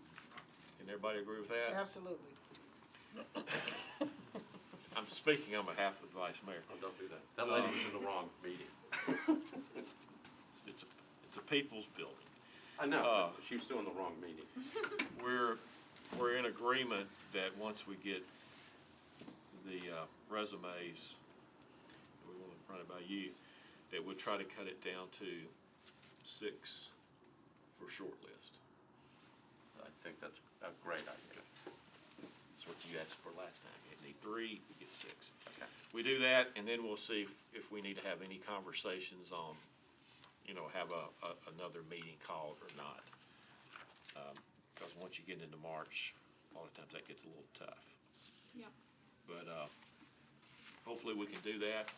Can everybody agree with that? Absolutely. I'm speaking on behalf of the vice mayor. Oh, don't do that. That lady was in the wrong meeting. It's a people's building. I know, but she was still in the wrong meeting. We're in agreement that once we get the resumes, we want to run it by you, that would try to cut it down to 6 for shortlist. I think that's a great idea. That's what you asked for last time. You need 3, we get 6. Okay. We do that, and then we'll see if we need to have any conversations on, have another meeting called or not. Because once you get into March, a lot of times that gets a little tough. Yep. But hopefully we can do that.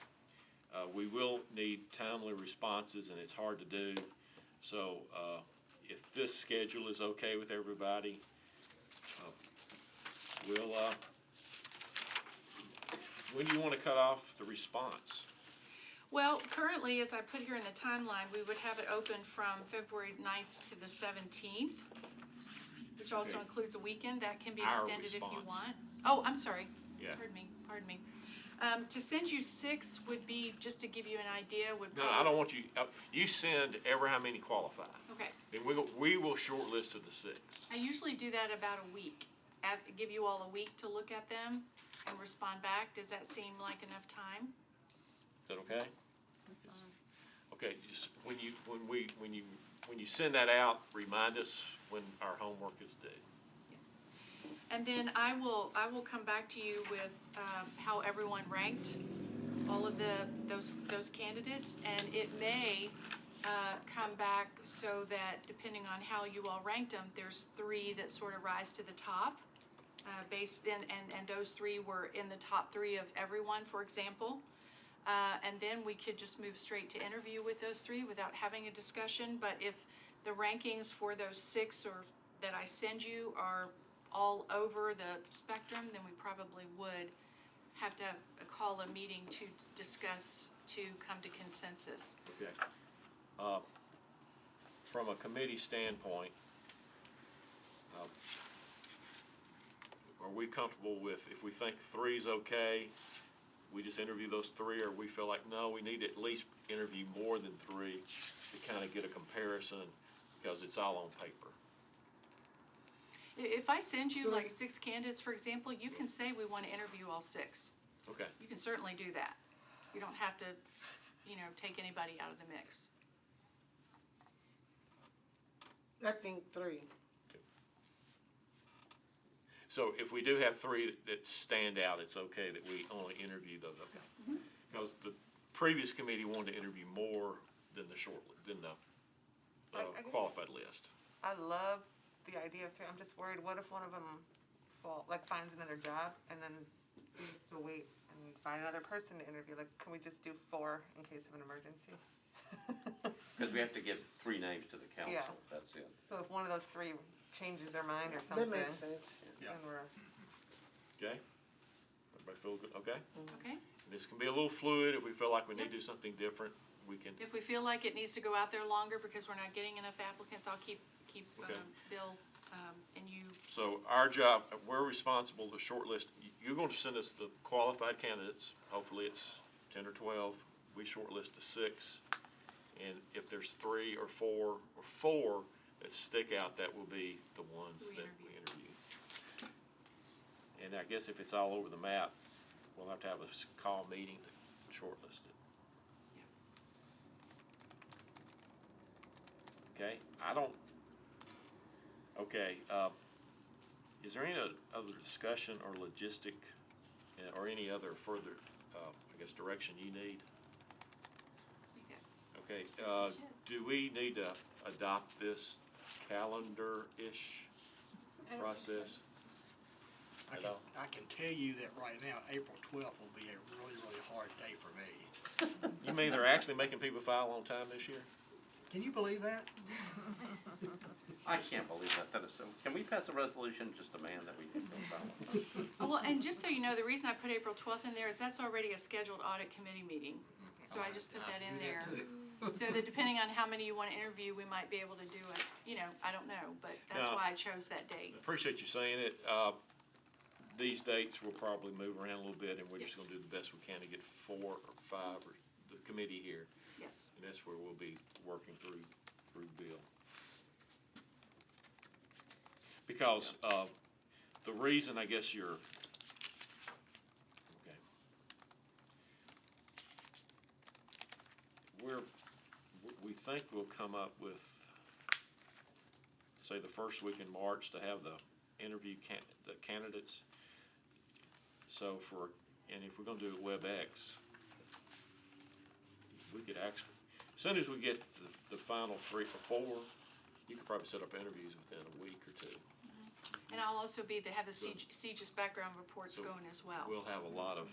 We will need timely responses, and it's hard to do. So if this schedule is okay with everybody, we'll, when do you want to cut off the response? Well, currently, as I put here in the timeline, we would have it open from February 9th to the 17th, which also Okay. includes a weekend. That can be Our extended if you response. want. Oh, I'm sorry. Yeah. Pardon me. To send you 6 would be, just to give you an idea, would No, probably. I don't want you, you send ever how many qualify. Okay. And we will shortlist to the 6. I usually do that about a week. Give you all a week to look at them and respond back. Does that seem like enough time? Is that okay? Okay, just when you send that out, remind us when our homework is due. And then I will come back to you with how everyone ranked all of those candidates, and it may come back so that depending on how you all ranked them, there's 3 that sort of rise to the top, and those 3 were in the top 3 of everyone, for example. And then we could just move straight to interview with those 3 without having a discussion. But if the rankings for those 6 or that I send you are all over the spectrum, then we probably would have to call a meeting to discuss, to come to consensus. Okay. From a committee standpoint, are we comfortable with, if we think 3 is okay, we just interview those 3, or we feel like, no, we need to at least interview more than 3 to kind of get a comparison, because it's all on paper? If I send you like 6 candidates, for example, you can say we want to interview all 6. Okay. You can certainly do that. You don't have to, take anybody out of the mix. I think 3. So if we do have 3 that stand out, it's okay that we only interview those, okay? Because the previous committee wanted to interview more than the I guess- qualified list. I love the idea of 3. I'm just worried, what if one of them finds another job and then we have to wait and find another person to interview? Like, can we just do 4 in case of an emergency? Because we have to give 3 names to the council, Yeah. that's it. So if one of those 3 changes their mind or That something, makes sense. Yeah. then we're, Okay? Everybody feel good? Okay? Okay? This can be a little fluid. If we feel like we need to do something different, we can. If we feel like it needs to go out there longer because we're not getting enough applicants, I'll keep Okay. Bill, and you. So our job, we're responsible to shortlist. You're going to send us the qualified candidates. Hopefully it's 10 or 12. We shortlist to 6. And if there's 3 or 4 that stick out, that will be the ones We that interview. we interview. And I guess if it's all over the map, we'll have to have a call meeting to shortlist it. Okay, is there any other discussion or logistic, or any other further, direction you need? Okay, do we need to adopt this calendar-ish process? I can tell you that right now, April 12th will be a really, really hard day for me. You mean they're actually making people file on time this year? Can you believe that? I can't believe that, can we pass a resolution just demand that we do that? Oh, well, and just so you know, the reason I put April 12th in there is that's already a scheduled audit committee meeting. So I just put that in there. So that depending on how many you want to interview, we might be able to do it, I don't know, but that's Now- why I chose that date. Appreciate you saying it. These dates will probably move around a little bit, and we're just gonna do the best we can to get 4 or 5 or the committee here. Yes. And that's where we'll be working through Bill. Because, the reason, I guess, okay. think we'll come up with, say, the first week in March to have the interview the candidates. So and if we're gonna do it WebEx, we could actually, as soon as we get the final 3 or 4, you could probably set up interviews within a week or 2. And I'll also have the CGIS background reports So going as well. We'll have a lot of,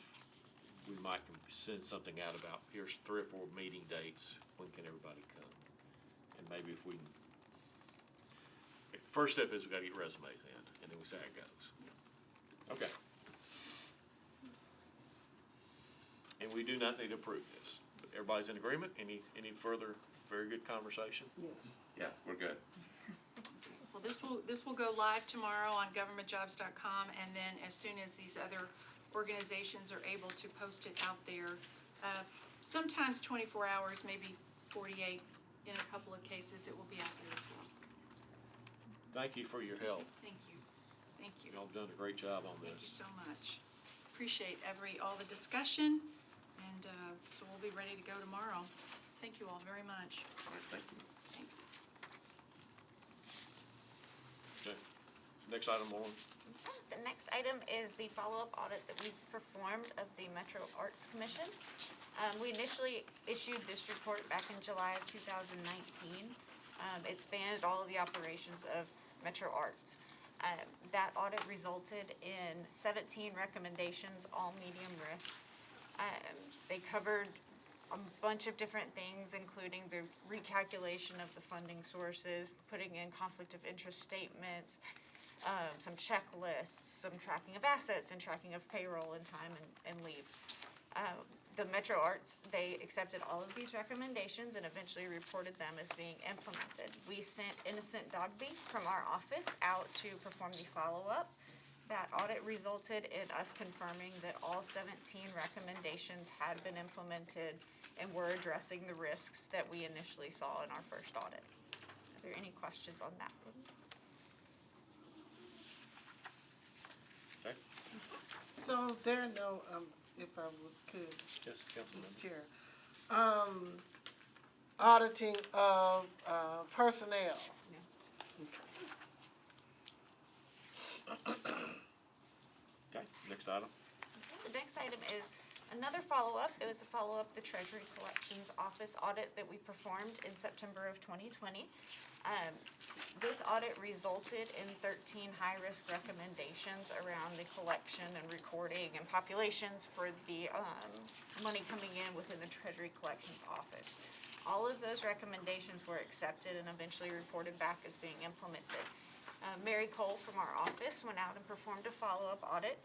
we might send something out about, here's 3 or 4 meeting dates, when can everybody come? And maybe if we can, first step is we gotta get resumes in, and then we see how it goes. Yes. Okay. And we do not need to approve this, but everybody's in agreement? Any further very good conversation? Yes. Yeah, we're good. Well, this will go live tomorrow on governmentjobs.com, and then as soon as these other organizations are able to post it out there, sometimes 24 hours, maybe 48, in a couple of cases, it will be out there as well. Thank you for your help. Thank you. Thank you. Y'all have done a great job on Thank you this. so much. Appreciate all the discussion, and so we'll be ready to go tomorrow. Thank you all very much. All right, thank you. Thanks. Okay. Next item, Lauren. The next item is the follow-up audit that we performed of the Metro Arts Commission. We initially issued this report back in July of 2019. It spanned all of the operations of Metro Arts. That audit resulted in 17 recommendations, all medium risk. They covered a bunch of different things, including the recalculation of the funding sources, putting in conflict of interest statements, some checklists, some tracking of assets and tracking of payroll and time and leave. The Metro Arts, they accepted all of these recommendations and eventually reported them as being implemented. We sent Innocent Dogby from our office out to perform the follow-up. That audit resulted in us confirming that all 17 recommendations had been implemented and were addressing the risks that we initially saw in our first audit. Are there any questions on that one? Okay. So there are no, if I could, Yes, Councilman. Mr. Chair, auditing of personnel. Okay, next item. The next item is another follow-up. It was a follow-up the Treasury Collections Office audit that we performed in September of 2020. This audit resulted in 13 high-risk recommendations around the collection and recording and populations for the money coming in within the Treasury Collections Office. All of those recommendations were accepted and eventually reported back as being implemented. Mary Cole from our office went out and performed a follow-up audit.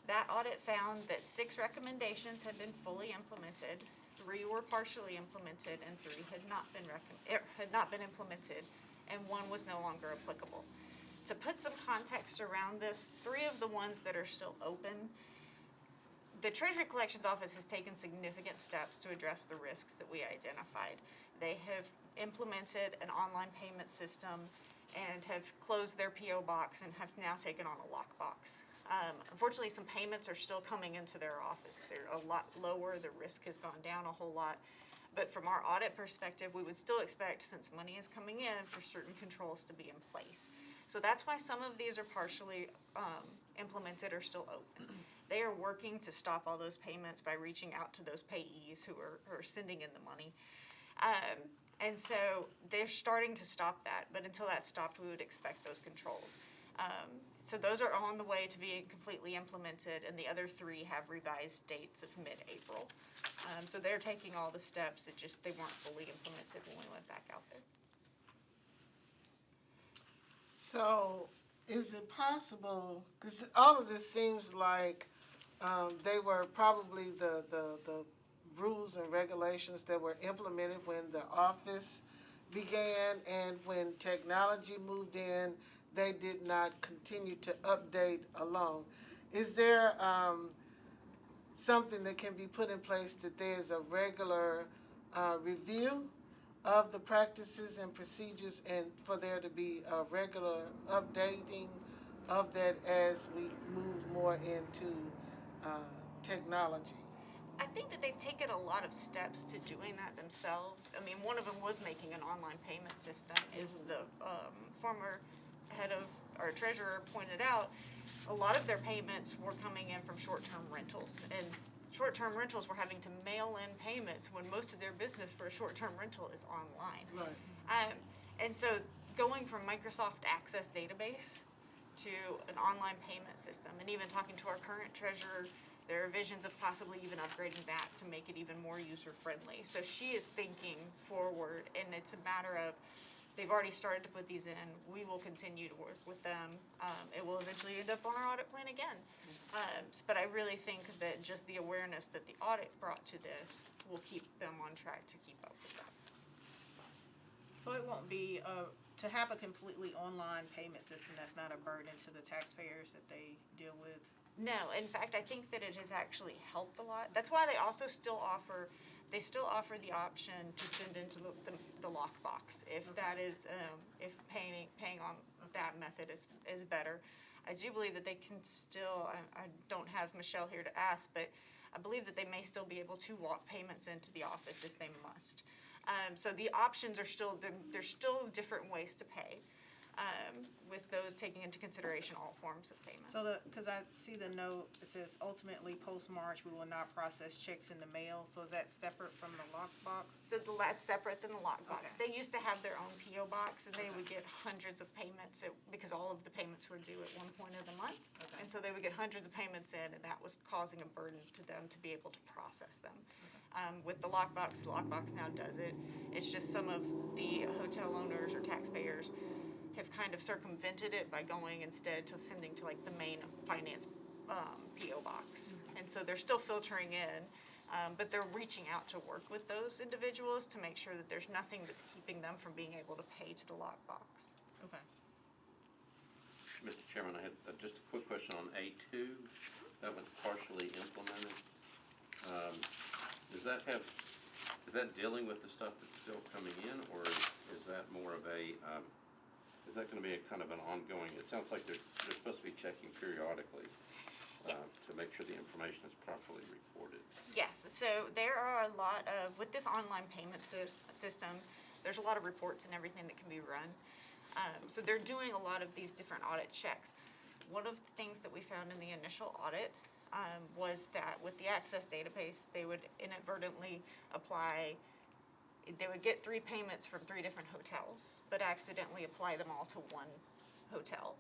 That audit found that 6 recommendations had been fully implemented, 3 were partially implemented, and 3 had not been implemented, and 1 was no longer applicable. To put some context around this, 3 of the ones that are still open, the Treasury Collections Office has taken significant steps to address the risks that we identified. They have implemented an online payment system and have closed their P.O. box and have now taken on a lockbox. Unfortunately, some payments are still coming into their office. They're a lot lower, the risk has gone down a whole lot. But from our audit perspective, we would still expect, since money is coming in, for certain controls to be in place. So that's why some of these are partially implemented or still open. They are working to stop all those payments by reaching out to those payees who are sending in the money. And so they're starting to stop that, but until that's stopped, we would expect those controls. So those are on the way to being completely implemented, and the other 3 have revised dates of mid-April. So they're taking all the steps, they weren't fully implemented when we went back out there. So is it possible, because all of this seems like they were probably the rules and regulations that were implemented when the office began, and when technology moved in, they did not continue to update along. Is there something that can be put in place that there's a regular review of the practices and procedures, and for there to be a regular updating of that as we move more into technology? I think that they've taken a lot of steps to doing that themselves. I mean, one of them was making an online payment system, as the former head of, or treasurer pointed out. A lot of their payments were coming in from short-term rentals, and short-term rentals were having to mail in payments when most of their business for a short-term rental is online. Right. And so going from Microsoft Access database to an online payment system, and even talking to our current treasurer, there are visions of possibly even upgrading that to make it even more user-friendly. So she is thinking forward, and it's a matter of, they've already started to put these in. We will continue to work with them. It will eventually end up on our audit plan again. But I really think that just the awareness that the audit brought to this will keep them on track to keep up with that. So it won't be, to have a completely online payment system, that's not a burden to the taxpayers that they deal with? No, in fact, I think that it has actually helped a lot. That's why they also still offer the option to send into the lockbox, if that is, if paying on that method is better. I do believe that they can still, I don't have Michelle here to ask, but I believe that they may still be able to walk payments into the office if they must. So the options are still, there's still different ways to pay, with those taking into consideration all forms of payment. So because I see the note, it says ultimately post-March, we will not process checks in the mail, so is that separate from the lockbox? So that's separate than the lockbox. Okay. They used to have their own PO box, and they would get hundreds of payments, because all of the payments were due at one point of the month. Okay. And so they would get hundreds of payments in, and that was causing a burden to them to be able to process them. With the lockbox now does it. It's just some of the hotel owners or taxpayers have kind of circumvented it by going instead to sending to like the main finance PO box. And so they're still filtering in, but they're reaching out to work with those individuals to make sure that there's nothing that's keeping them from being able to pay to the lockbox. Okay. Mr. Chairman, I had just a quick question on A2. That was partially implemented. Is that dealing with the stuff that's still coming in, or is that more of a, is that gonna be a kind of an ongoing, it sounds like they're supposed to be checking periodically, Yes. to make sure the information is properly recorded. Yes, so there are a lot of, with this online payment system, there's a lot of reports and everything that can be run. So they're doing a lot of these different audit checks. One of the things that we found in the initial audit was that with the Access database, they would inadvertently apply, they would get 3 payments from 3 different hotels, but accidentally apply them all to one hotel.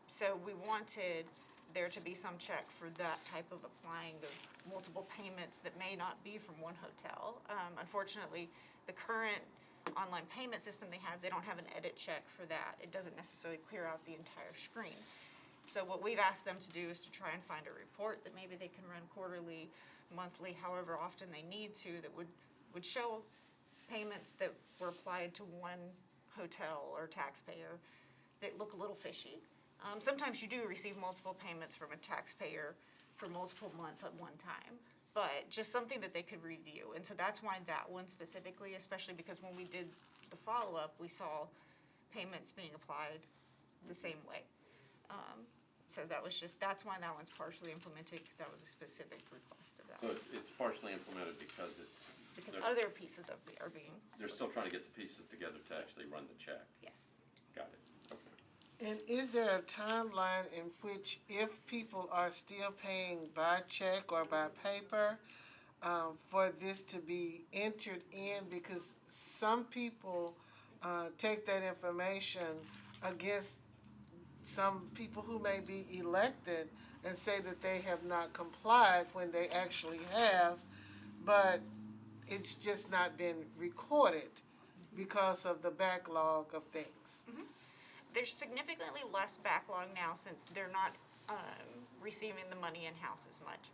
So we wanted there to be some check for that type of applying of multiple payments that may not be from one hotel. Unfortunately, the current online payment system they don't have an edit check for that. It doesn't necessarily clear out the entire screen. So what we've asked them to do is to try and find a report that maybe they can run quarterly, monthly, however often they need to, that would show payments that were applied to one hotel or taxpayer that look a little fishy. Sometimes you do receive multiple payments from a taxpayer for multiple months at one time, but just something that they could review. And so that's why that one specifically, especially because when we did the follow-up, we saw payments being applied the same way. So that's why that one's partially implemented, because that was a specific request of that. So it's partially implemented because Because they're- other pieces are being, they're still trying to get the pieces together to actually run the check. yes. Got it, okay. And is there a timeline in which, if people are still paying by check or by paper, for this to be entered in? Because some people take that information against some people who may be elected and say that they have not complied when they actually have, but it's just not been recorded because of the backlog of things. There's significantly less backlog now since they're not receiving the money in-house as much.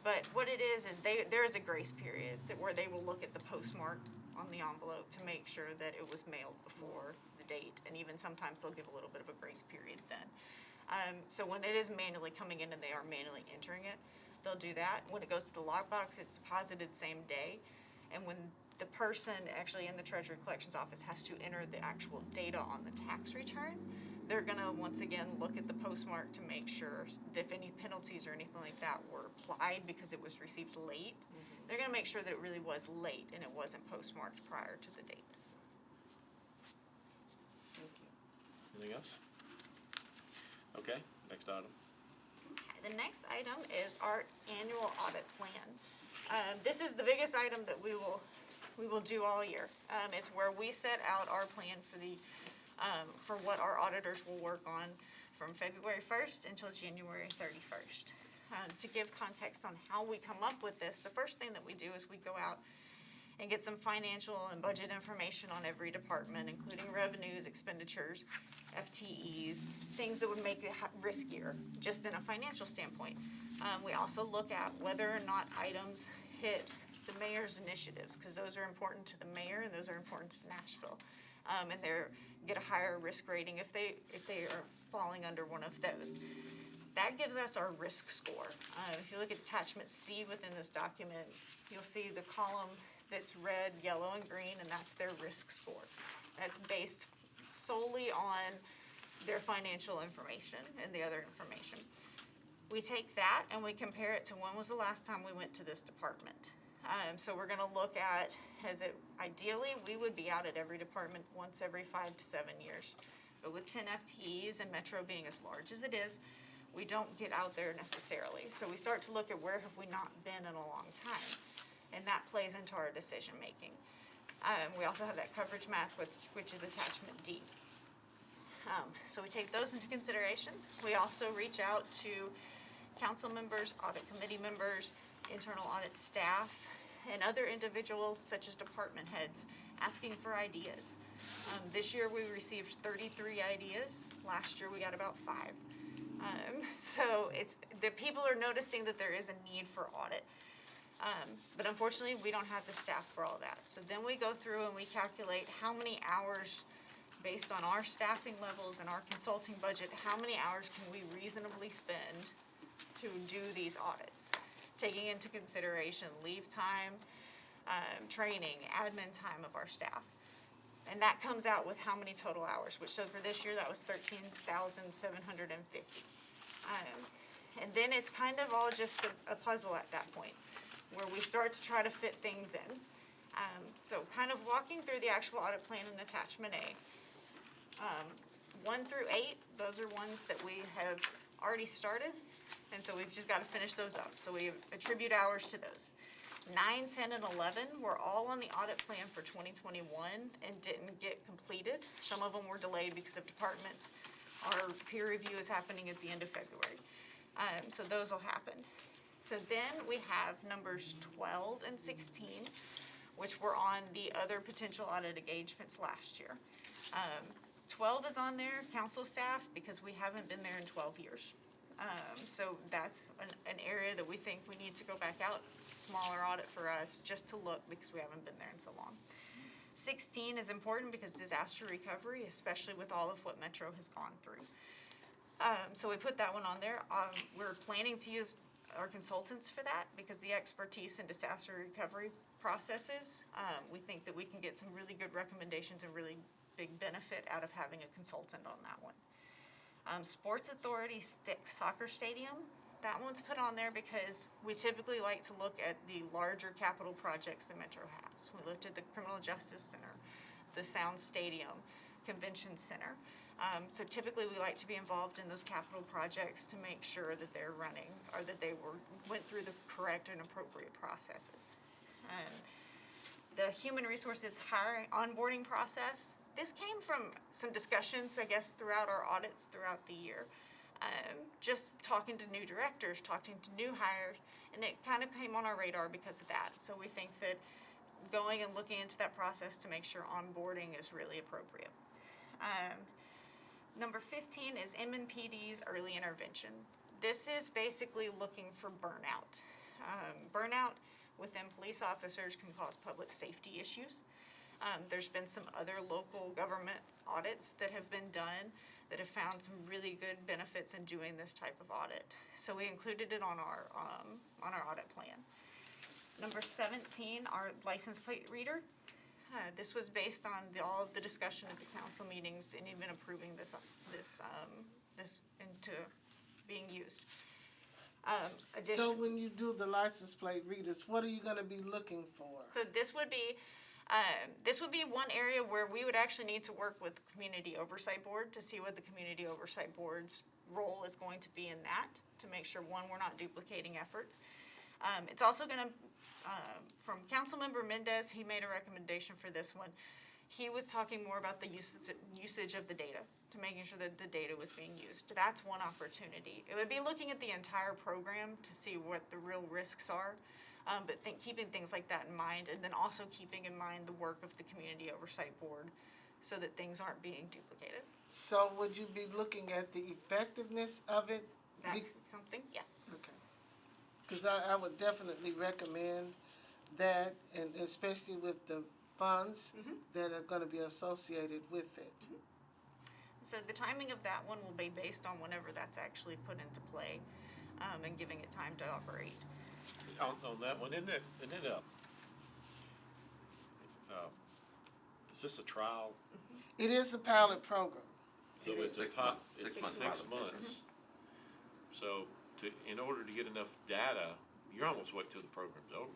But what it is there is a grace period where they will look at the postmark on the envelope to make sure that it was mailed before the date, and even sometimes they'll give a little bit of a grace period then. So when it is manually coming in and they are manually entering it, they'll do that. When it goes to the lockbox, it's deposited same day, and when the person actually in the Treasury Collections Office has to enter the actual data on the tax return, they're gonna once again look at the postmark to make sure if any penalties or anything like that were applied because it was received late. They're gonna make sure that it really was late and it wasn't postmarked prior to the date. Anything else? Okay, next item. The next item is our annual audit plan. This is the biggest item that we will do all year. It's where we set out our plan for what our auditors will work on from February 1st until January 31st. To give context on how we come up with this, the first thing that we do is we go out and get some financial and budget information on every department, including revenues, expenditures, FTEs, things that would make it riskier, just in a financial standpoint. We also look at whether or not items hit the mayor's initiatives, because those are important to the mayor and those are important to Nashville. And they're get a higher risk rating if they are falling under one of those. That gives us our risk score. If you look at attachment C within this document, you'll see the column that's red, yellow, and green, and that's their risk score. That's based solely on their financial information and the other information. We take that and we compare it to when was the last time we went to this department. So we're gonna look at, ideally, we would be out at every department once every 5 to 7 years. But with 10 FTEs and Metro being as large as it is, we don't get out there necessarily. So we start to look at where have we not been in a long time. And that plays into our decision making. We also have that coverage map, which is attachment D. So we take those into consideration. We also reach out to council members, audit committee members, internal audit staff, and other individuals such as department heads asking for ideas. This year we received 33 ideas. Last year we got about 5. So the people are noticing that there is a need for audit. But unfortunately, we don't have the staff for all that. So then we go through and we calculate how many hours, based on our staffing levels and our consulting budget, how many hours can we reasonably spend to do these audits, taking into consideration leave time, training, admin time of our staff. And that comes out with how many total hours, which so for this year, that was 13,750. And then it's kind of all just a puzzle at that point, where we start to try to fit things in. So kind of walking through the actual audit plan in attachment A. 1 through 8, those are ones that we have already started, and so we've just got to finish those up. So we attribute hours to those. 9, 10, and 11 were all on the audit plan for 2021 and didn't get completed. Some of them were delayed because of departments. Our peer review is happening at the end of February. So those will happen. So then we have numbers 12 and 16, which were on the other potential audit engagements last year. 12 is on there, council staff, because we haven't been there in 12 years. So that's an area that we think we need to go back out, smaller audit for us, just to look, because we haven't been there in so long. 16 is important because disaster recovery, especially with all of what Metro has gone through. So we put that one on there. We're planning to use our consultants for that because the expertise in disaster recovery processes, we think that we can get some really good recommendations and really big benefit out of having a consultant on that one. Sports Authority Soccer Stadium, that one's put on there because we typically like to look at the larger capital projects that Metro has. We looked at the Criminal Justice Center, the Sound Stadium, Convention Center. So typically we like to be involved in those capital projects to make sure that they're running or that they went through the correct and appropriate processes. The Human Resources hiring onboarding process, this came from some discussions, I guess, throughout our audits throughout the year. Just talking to new directors, talking to new hires, and it kind of came on our radar because of that. So we think that going and looking into that process to make sure onboarding is really appropriate. Number 15 is Mnpd's early intervention. This is basically looking for burnout. Burnout within police officers can cause public safety issues. There's been some other local government audits that have been done that have found some really good benefits in doing this type of audit. So we included it on our audit plan. Number 17, our license plate reader. This was based on all of the discussion at the council meetings and even approving this into being used. So when you do the license plate readers, what are you gonna be looking for? So this would be one area where we would actually need to work with the Community Oversight Board to see what the Community Oversight Board's role is going to be in that, to make sure, one, we're not duplicating efforts. It's also gonna, from Councilmember Mendez, he made a recommendation for this one. He was talking more about the usage of the data, to making sure that the data was being used. That's one opportunity. It would be looking at the entire program to see what the real risks are, but keeping things like that in mind, and then also keeping in mind the work of the Community Oversight Board so that things aren't being duplicated. So would you be looking at the effectiveness of it? That could be something, yes. Okay. Because I would definitely recommend that, and especially with the funds that are gonna be associated with it. So the timing of that one will be based on whenever that's actually put into play, and giving it time to operate. On that one, isn't it, is this a trial? It is a pilot program. So it's a Six pot, months. it's 6 months. So in order to get enough data, you're almost wait till the program's over.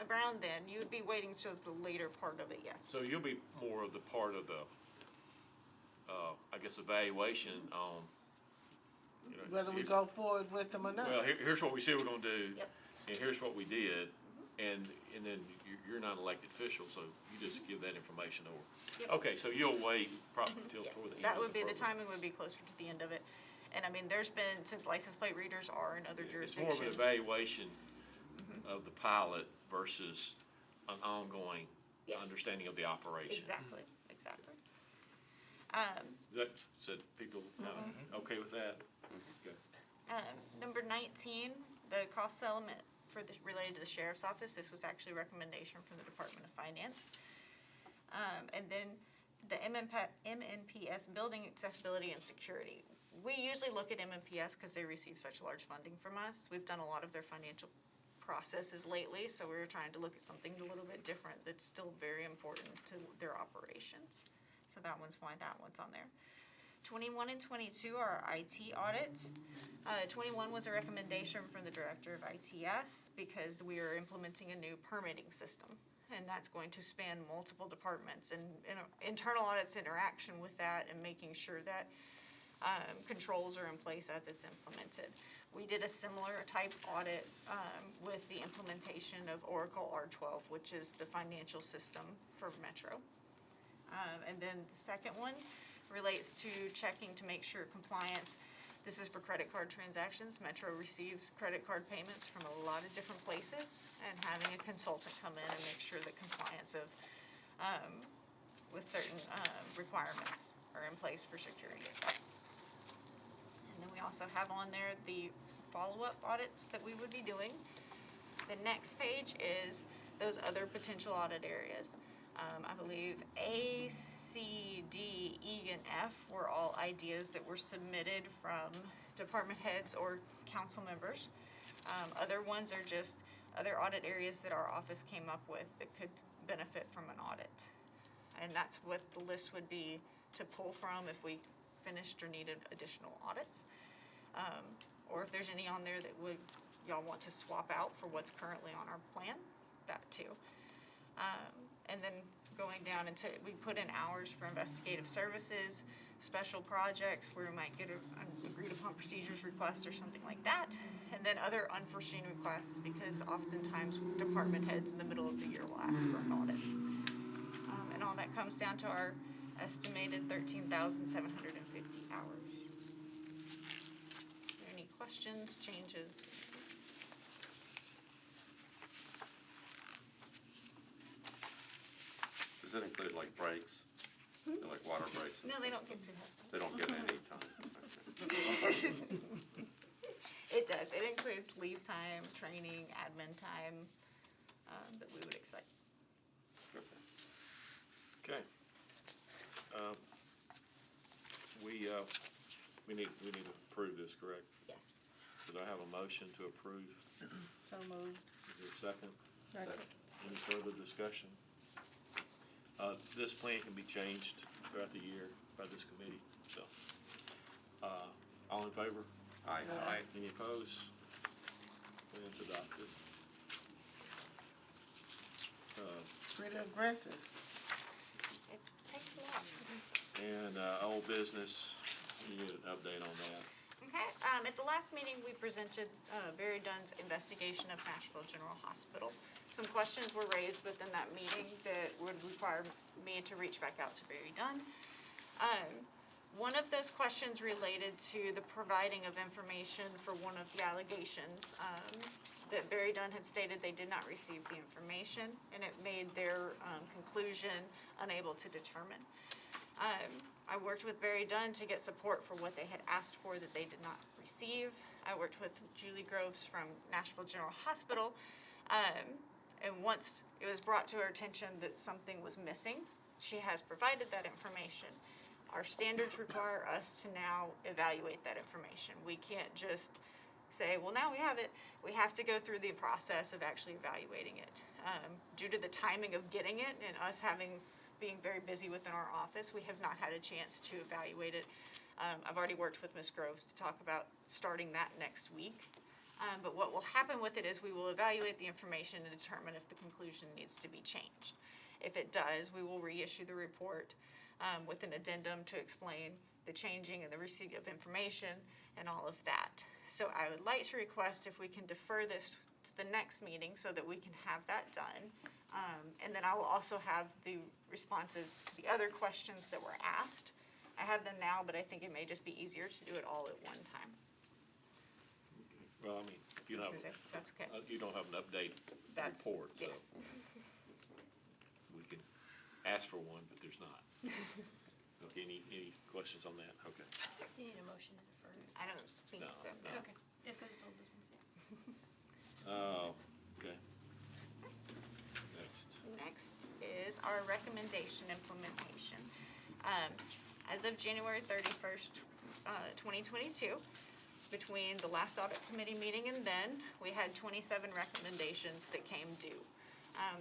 Around then, you would be waiting till the later part of it, yes. So you'll be more of the part of the, I guess, evaluation on, you know. Whether we go forward with them or not. Well, here's what we said we're gonna do. Yep. And here's what we did, and then you're not an elected official, so you just give that information over. Yep. Okay, so you'll wait probably till Yes, toward the end that of would be, the program. timing would be closer to the end of it. And I mean, there's been, since license plate readers are in other It's more of jurisdictions. an evaluation of the pilot versus an ongoing Yes. understanding of the operation. Exactly. Is that people okay with that? Okay. Number 19, the cost element related to the sheriff's office, this was actually a recommendation from the Department of Finance. And then the MNPS, Building Accessibility and Security. We usually look at MNPS because they receive such large funding from us. We've done a lot of their financial processes lately, so we were trying to look at something a little bit different that's still very important to their operations. So that one's why that one's on there. 21 and 22 are our IT audits. 21 was a recommendation from the director of ITS because we are implementing a new permitting system. And that's going to span multiple departments, and internal audits interaction with that and making sure that controls are in place as it's implemented. We did a similar type audit with the implementation of Oracle R12, which is the financial system for Metro. And then the second one relates to checking to make sure compliance. This is for credit card transactions. Metro receives credit card payments from a lot of different places, and having a consultant come in and make sure that compliance of with certain requirements are in place for security. And then we also have on there the follow-up audits that we would be doing. The next page is those other potential audit areas. I believe A, C, D, E, and F were all ideas that were submitted from department heads or council members. Other ones are just other audit areas that our office came up with that could benefit from an audit. And that's what the list would be to pull from if we finished or needed additional audits. Or if there's any on there that y'all want to swap out for what's currently on our plan, that too. And then going down into, we put in hours for investigative services, special projects where we might get an agreed upon procedures request or something like that. And then other unforeseen requests, because oftentimes department heads in the middle of the year will ask for an audit. And all that comes down to our estimated 13,750 hours. Are there any questions, changes? Does that include like breaks? Like water breaks? No, they don't get to have. They don't get any time. It does. It includes leave time, training, admin time, that we would expect. Okay. We need to approve this, correct? Yes. So do I have a motion to approve? So moved. Is there a second? Second. Any further discussion? This plan can be changed throughout the year by this committee, so. All in favor? Aye. Aye. Any opposed? Plan's adopted. Pretty aggressive. It takes a lot. And, old business, you get an update on that. Okay, at the last meeting, we presented Barry Dunn's investigation of Nashville General Hospital. Some questions were raised within that meeting that would require me to reach back out to Barry Dunn. One of those questions related to the providing of information for one of the allegations, that Barry Dunn had stated they did not receive the information, and it made their conclusion unable to determine. I worked with Barry Dunn to get support for what they had asked for that they did not receive. I worked with Julie Groves from Nashville General Hospital, and once it was brought to her attention that something was missing, she has provided that information. Our standards require us to now evaluate that information. We can't just say, well, now we have it. We have to go through the process of actually evaluating it. Due to the timing of getting it and us being very busy within our office, we have not had a chance to evaluate it. I've already worked with Ms. Groves to talk about starting that next week. But what will happen with it is we will evaluate the information and determine if the conclusion needs to be changed. If it does, we will reissue the report with an addendum to explain the changing and the receipt of information and all of that. So I would like to request if we can defer this to the next meeting so that we can have that done. And then I will also have the responses to the other questions that were asked. I have them now, but I think it may just be easier to do it all at one time. Well, I mean, if you don't have, That's okay. you don't have an update That's, report, so yes. we can ask for one, but there's not. Okay, any questions on that? Okay. You need a motion to defer it. I don't think No, so. no. Okay, it's because it's old business, yeah. Okay. Next. Next is our recommendation implementation. As of January 31st, 2022, between the last audit committee meeting and then, we had 27 recommendations that came due.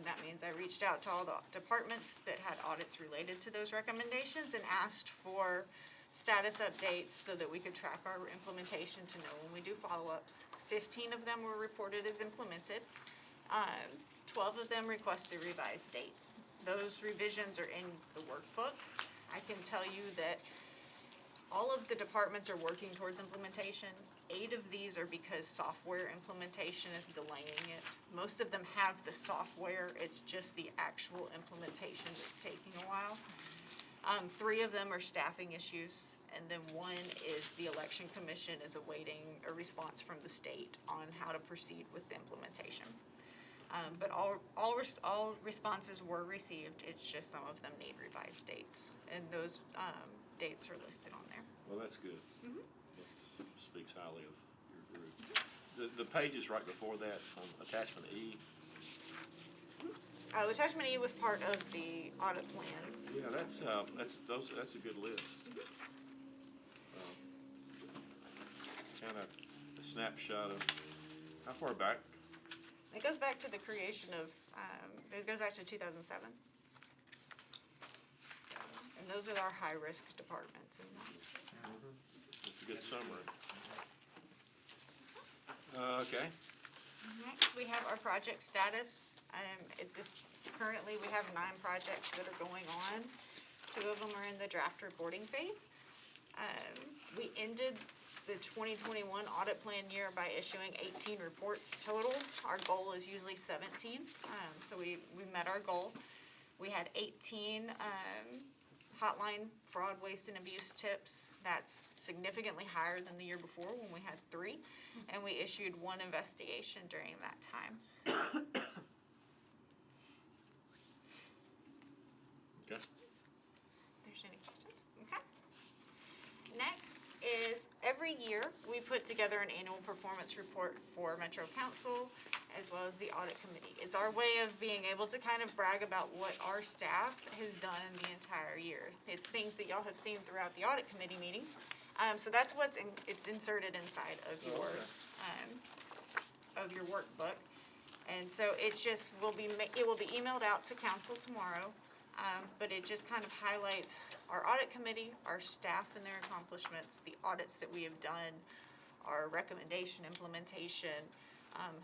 That means I reached out to all the departments that had audits related to those recommendations and asked for status updates so that we could track our implementation to know when we do follow-ups. 15 of them were reported as implemented. 12 of them requested revised dates. Those revisions are in the workbook. I can tell you that all of the departments are working towards implementation. 8 of these are because software implementation is delaying it. Most of them have the software, it's just the actual implementation that's taking a while. 3 of them are staffing issues, and then 1 is the election commission is awaiting a response from the state on how to proceed with the implementation. But all responses were received, it's just some of them need revised dates, and those dates are listed on there. Well, that's good. That speaks highly of your group. The pages right before that, attachment E. Attachment E was part of the audit plan. Yeah, that's a good list. Kind of a snapshot of, how far back? It goes back to the creation of, it goes back to 2007. And those are our high-risk departments. It's a good summary. Okay. Next, we have our project status. Currently, we have 9 projects that are going on. 2 of them are in the draft reporting phase. We ended the 2021 audit plan year by issuing 18 reports total. Our goal is usually 17, so we met our goal. We had 18 hotline fraud, waste, and abuse tips. That's significantly higher than the year before when we had 3, and we issued 1 investigation during that time. Okay. There's any questions? Okay. Next is, every year, we put together an annual performance report for Metro Council as well as the audit committee. It's our way of being able to kind of brag about what our staff has done the entire year. It's things that y'all have seen throughout the audit committee meetings. So that's it's inserted inside of your workbook. And so it will be emailed out to council tomorrow. But it just kind of highlights our audit committee, our staff and their accomplishments, the audits that we have done, our recommendation implementation,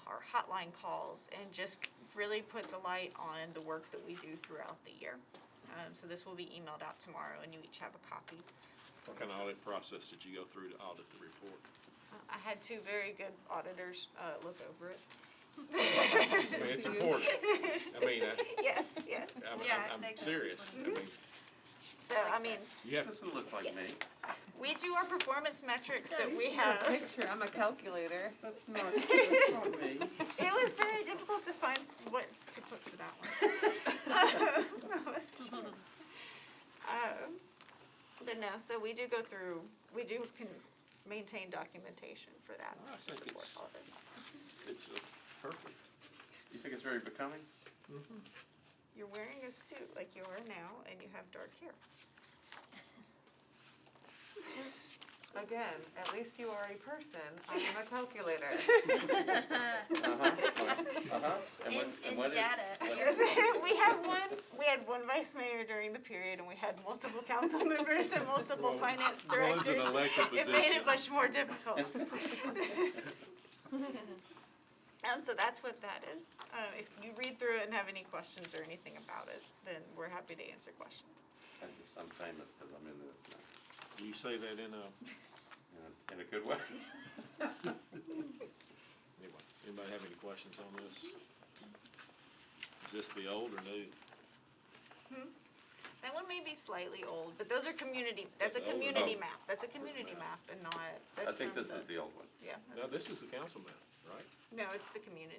our hotline calls, and just really puts a light on the work that we do throughout the year. So this will be emailed out tomorrow, and you each have a copy. What kind of audit process did you go through to audit the report? I had two very good auditors look over it. I mean, it's important. I mean, Yes. I'm serious. I mean, So, I mean, you have, Doesn't look like me. we do our performance metrics that we A have. picture, I'm a calculator. That's not me. It was very difficult to find what to put for that one. But no, so we do go through, we can maintain documentation for that. I to think support it's- audit. it's perfect. You think it's very becoming? You're wearing a suit like you are now, and you have dark hair. Again, at least you are a person, I am a calculator. And what, In what is? data. Yes, we had one vice mayor during the period, and we had multiple council members and multiple finance One's an directors. elected It made position. it much more difficult. So that's what that is. If you read through it and have any questions or anything about it, then we're happy to answer questions. I'm famous because I'm in this now. Do you say that in a, In a good way. anyway, anybody have any questions on this? Is this the old or new? That one may be slightly old, but those are that's a Oh, community oh. map. That's a community map and not, I that's think from this is the old one. Yeah. No, this is the council map, right? No, it's a community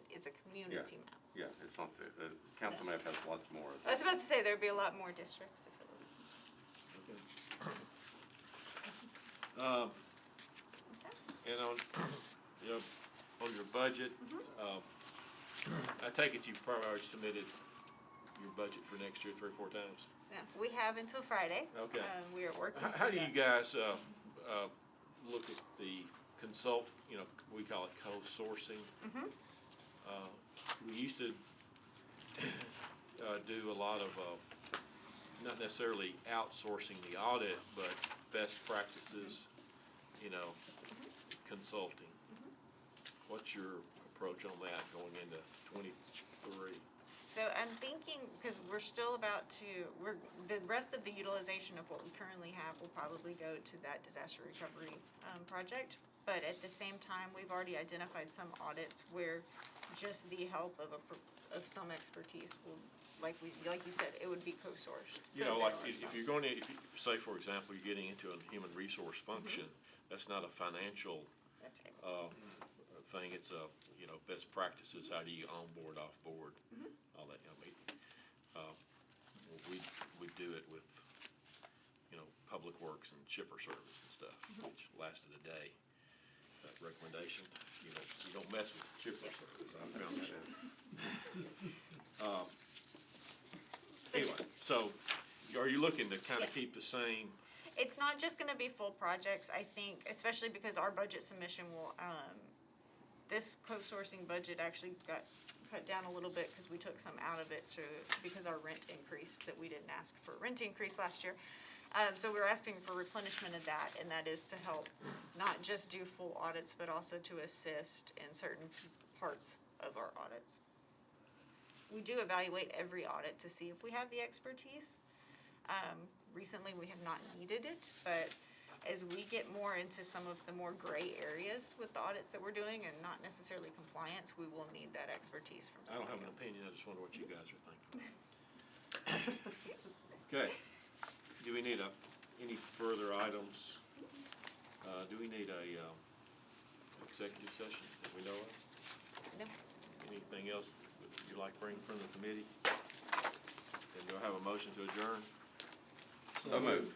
map. Yeah, it's not the council map has lots more. I was about to say, there'd be a lot more districts if it was. And on, you know, on your budget, I take it you've probably already submitted your budget for next year 3 or 4 times? Yeah, we have until Friday. Okay. We are working. How do through you that. guys, look at the consult, you know, we call it co-sourcing? We used to, do a lot of, not necessarily outsourcing the audit, but best practices, you know, consulting. What's your approach on that going into 23? So I'm thinking, because we're still about to, the rest of the utilization of what we currently have will probably go to that disaster recovery project. But at the same time, we've already identified some audits where just the help of some expertise will, like you said, it would be co-sourced. You So know, there like are if some. you're going to, if you, say for example, you're getting into a human resource function, that's not a financial That's right. thing, it's a, you know, best practices, how do you onboard, offboard, all that, I mean, we do it with, you know, Public Works and chipper service and stuff, which lasted a day. That recommendation, you know, you don't mess with chipper service, I found that out. Anyway, so are you looking to kind of Yes. keep the same? It's not just gonna be full projects, I think, especially because our budget submission will, this co-sourcing budget actually got cut down a little bit because we took some out of it because our rent increased, that we didn't ask for a rent increase last year. So we're asking for replenishment of that, and that is to help not just do full audits, but also to assist in certain parts of our audits. We do evaluate every audit to see if we have the expertise. Recently, we have not needed it, but as we get more into some of the more gray areas with the audits that we're doing and not necessarily compliance, we will need that expertise from I don't have somebody an else. opinion, I just wonder what you guys are thinking. Okay, do we need any further items? Do we need a, executive session that we know of? No. Anything else that you'd like to bring from the committee? Then do I have a motion to adjourn? So moved.